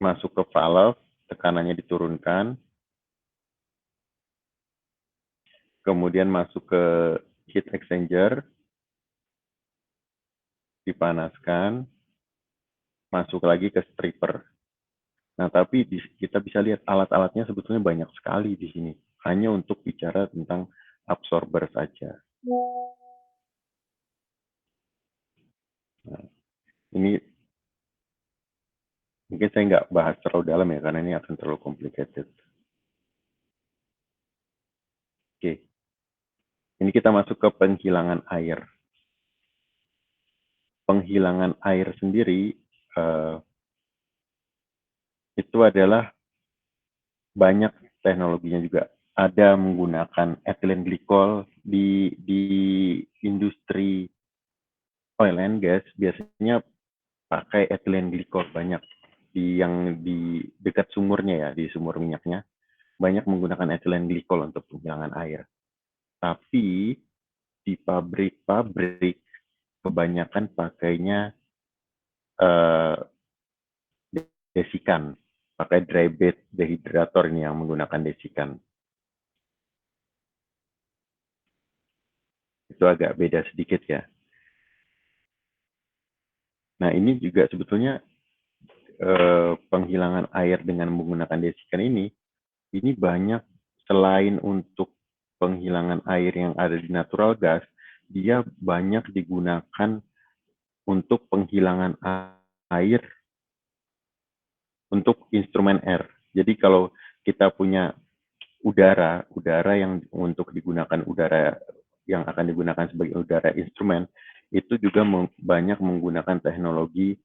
masuk ke valve, tekanannya diturunkan. Kemudian masuk ke heat exchanger, dipanaskan, masuk lagi ke stripper. Nah, tapi kita bisa lihat alat-alatnya sebetulnya banyak sekali di sini. Hanya untuk bicara tentang absorber saja. Nah, ini mungkin saya nggak bahas terlalu dalam ya, karena ini akan terlalu complicated. Oke. Ini kita masuk ke penghilangan air. Penghilangan air sendiri itu adalah banyak teknologinya juga. Ada menggunakan ethylene glycol di industri oil and gas biasanya pakai ethylene glycol banyak yang di dekat sumurnya ya, di sumur minyaknya banyak menggunakan ethylene glycol untuk penghilangan air. Tapi di pabrik-pabrik kebanyakan pakainya desikan, pakai dry bed dehydrator ini yang menggunakan desikan. Itu agak beda sedikit ya. Nah, ini juga sebetulnya penghilangan air dengan menggunakan desikan ini ini banyak selain untuk penghilangan air yang ada di natural gas, dia banyak digunakan untuk penghilangan air untuk instrumen air. Jadi kalau kita punya udara yang untuk digunakan udara yang akan digunakan sebagai udara instrumen, itu juga banyak menggunakan teknologi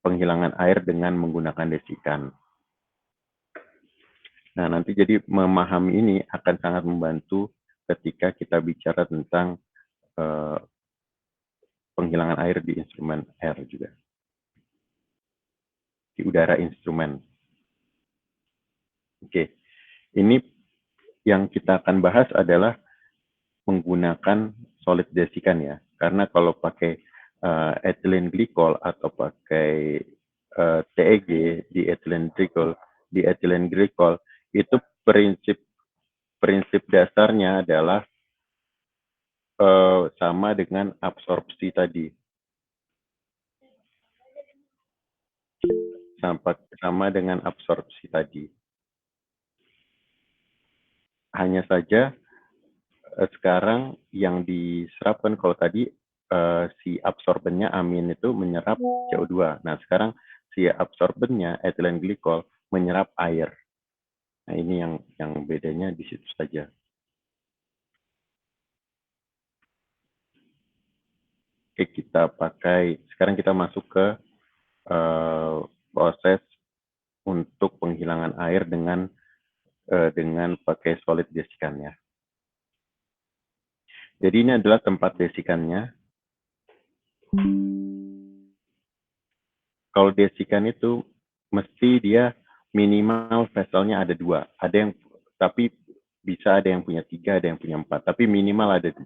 penghilangan air dengan menggunakan desikan. Nah, nanti jadi memahami ini akan sangat membantu ketika kita bicara tentang penghilangan air di instrumen air juga. Di udara instrumen. Oke, ini yang kita akan bahas adalah menggunakan solid desikan ya. Karena kalau pakai ethylene glycol atau pakai TEG di ethylene glycol itu prinsip dasarnya adalah sama dengan absorpsi tadi. Sama dengan absorpsi tadi. Hanya saja sekarang yang diserapkan kalau tadi si absorbennya amin itu menyerap CO2. Nah, sekarang si absorbennya ethylene glycol menyerap air. Nah, ini yang bedanya di situ saja. Oke, sekarang kita masuk ke proses untuk penghilangan air dengan pakai solid desikan ya. Jadi ini adalah tempat desikannya. Kalau desikan itu mesti dia minimal vesselnya ada 2. Tapi bisa ada yang punya 3, ada yang punya 4. Tapi minimal ada 2.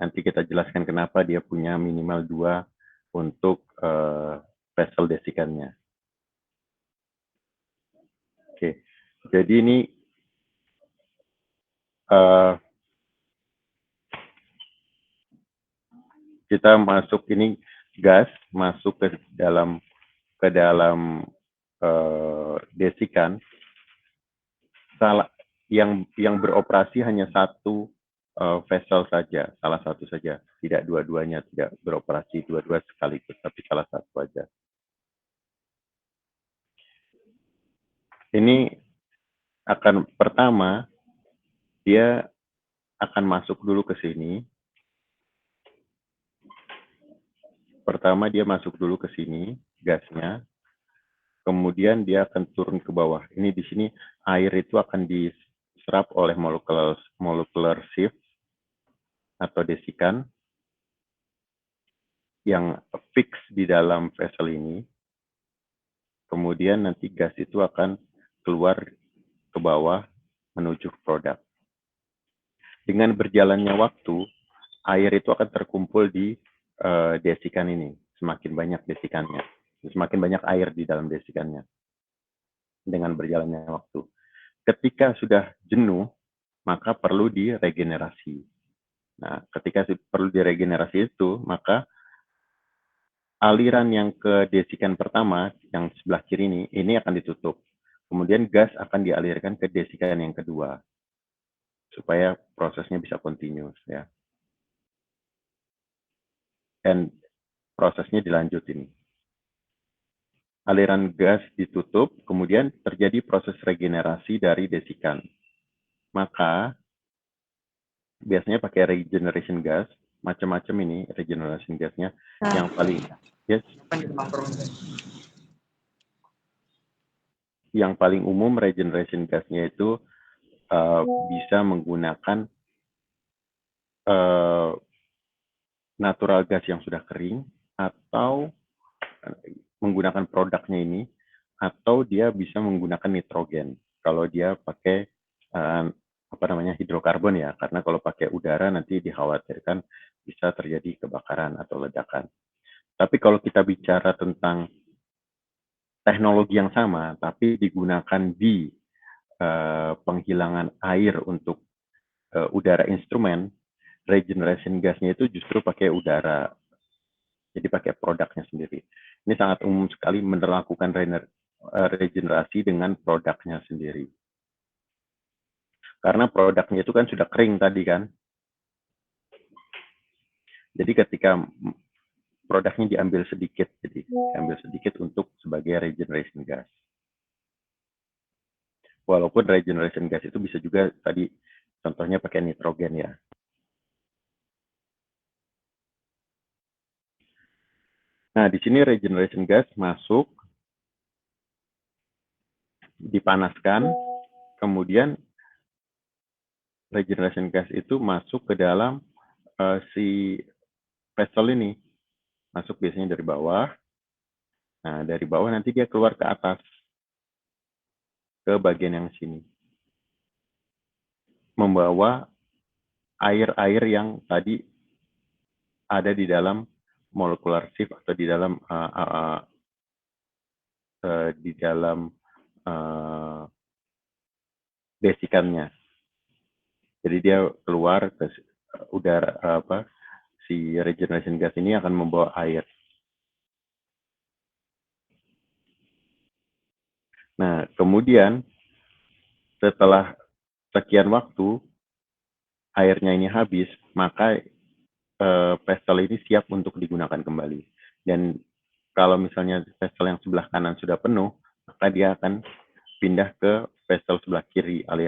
Nanti kita jelaskan kenapa dia punya minimal 2 untuk vessel desikannya. Oke, jadi ini kita masuk ini gas masuk ke dalam desikan. Yang beroperasi hanya satu vessel saja, salah satu saja, tidak dua-duanya, tidak beroperasi dua-dua sekaligus, tapi salah satu saja. Ini pertama dia akan masuk dulu ke sini. Pertama dia masuk dulu ke sini gasnya, kemudian dia akan turun ke bawah. Ini di sini air itu akan diserap oleh molecular sieve atau desikan yang fix di dalam vessel ini. Kemudian nanti gas itu akan keluar ke bawah menuju produk. Dengan berjalannya waktu, air itu akan terkumpul di desikan ini. Semakin banyak desikannya, semakin banyak air di dalam desikannya. Dengan berjalannya waktu. Ketika sudah jenuh, maka perlu diregenerasi. Nah, ketika perlu diregenerasi itu, maka aliran yang ke desikan pertama, yang sebelah kiri ini akan ditutup. Kemudian gas akan dialirkan ke desikan yang kedua, supaya prosesnya bisa continuous ya. Dan prosesnya dilanjutin. Aliran gas ditutup, kemudian terjadi proses regenerasi dari desikan. Maka biasanya pakai regeneration gas, macam-macam ini regeneration gasnya. Yang paling yang paling umum regeneration gasnya itu bisa menggunakan natural gas yang sudah kering, atau menggunakan produknya ini, atau dia bisa menggunakan nitrogen kalau dia pakai hidrokarbon ya, karena kalau pakai udara nanti dikhawatirkan bisa terjadi kebakaran atau ledakan. Tapi kalau kita bicara tentang teknologi yang sama tapi digunakan di penghilangan air untuk udara instrumen, regeneration gasnya itu justru pakai udara, jadi pakai produknya sendiri. Ini sangat umum sekali melakukan regenerasi dengan produknya sendiri. Karena produknya itu kan sudah kering tadi kan. Jadi ketika produknya diambil sedikit, jadi diambil sedikit untuk sebagai regeneration gas. Walaupun regeneration gas itu bisa juga tadi contohnya pakai nitrogen ya. Nah, di sini regeneration gas masuk, dipanaskan, kemudian regeneration gas itu masuk ke dalam si vessel ini. Masuk biasanya dari bawah. Nah, dari bawah nanti dia keluar ke atas, ke bagian yang sini. Membawa air-air yang tadi ada di dalam molecular sieve atau di dalam desikannya. Jadi dia keluar ke udara si regeneration gas ini akan membawa air. Nah, kemudian setelah sekian waktu airnya ini habis, maka vessel ini siap untuk digunakan kembali. Dan kalau misalnya vessel yang sebelah kanan sudah penuh, maka dia akan pindah ke vessel sebelah kiri aliran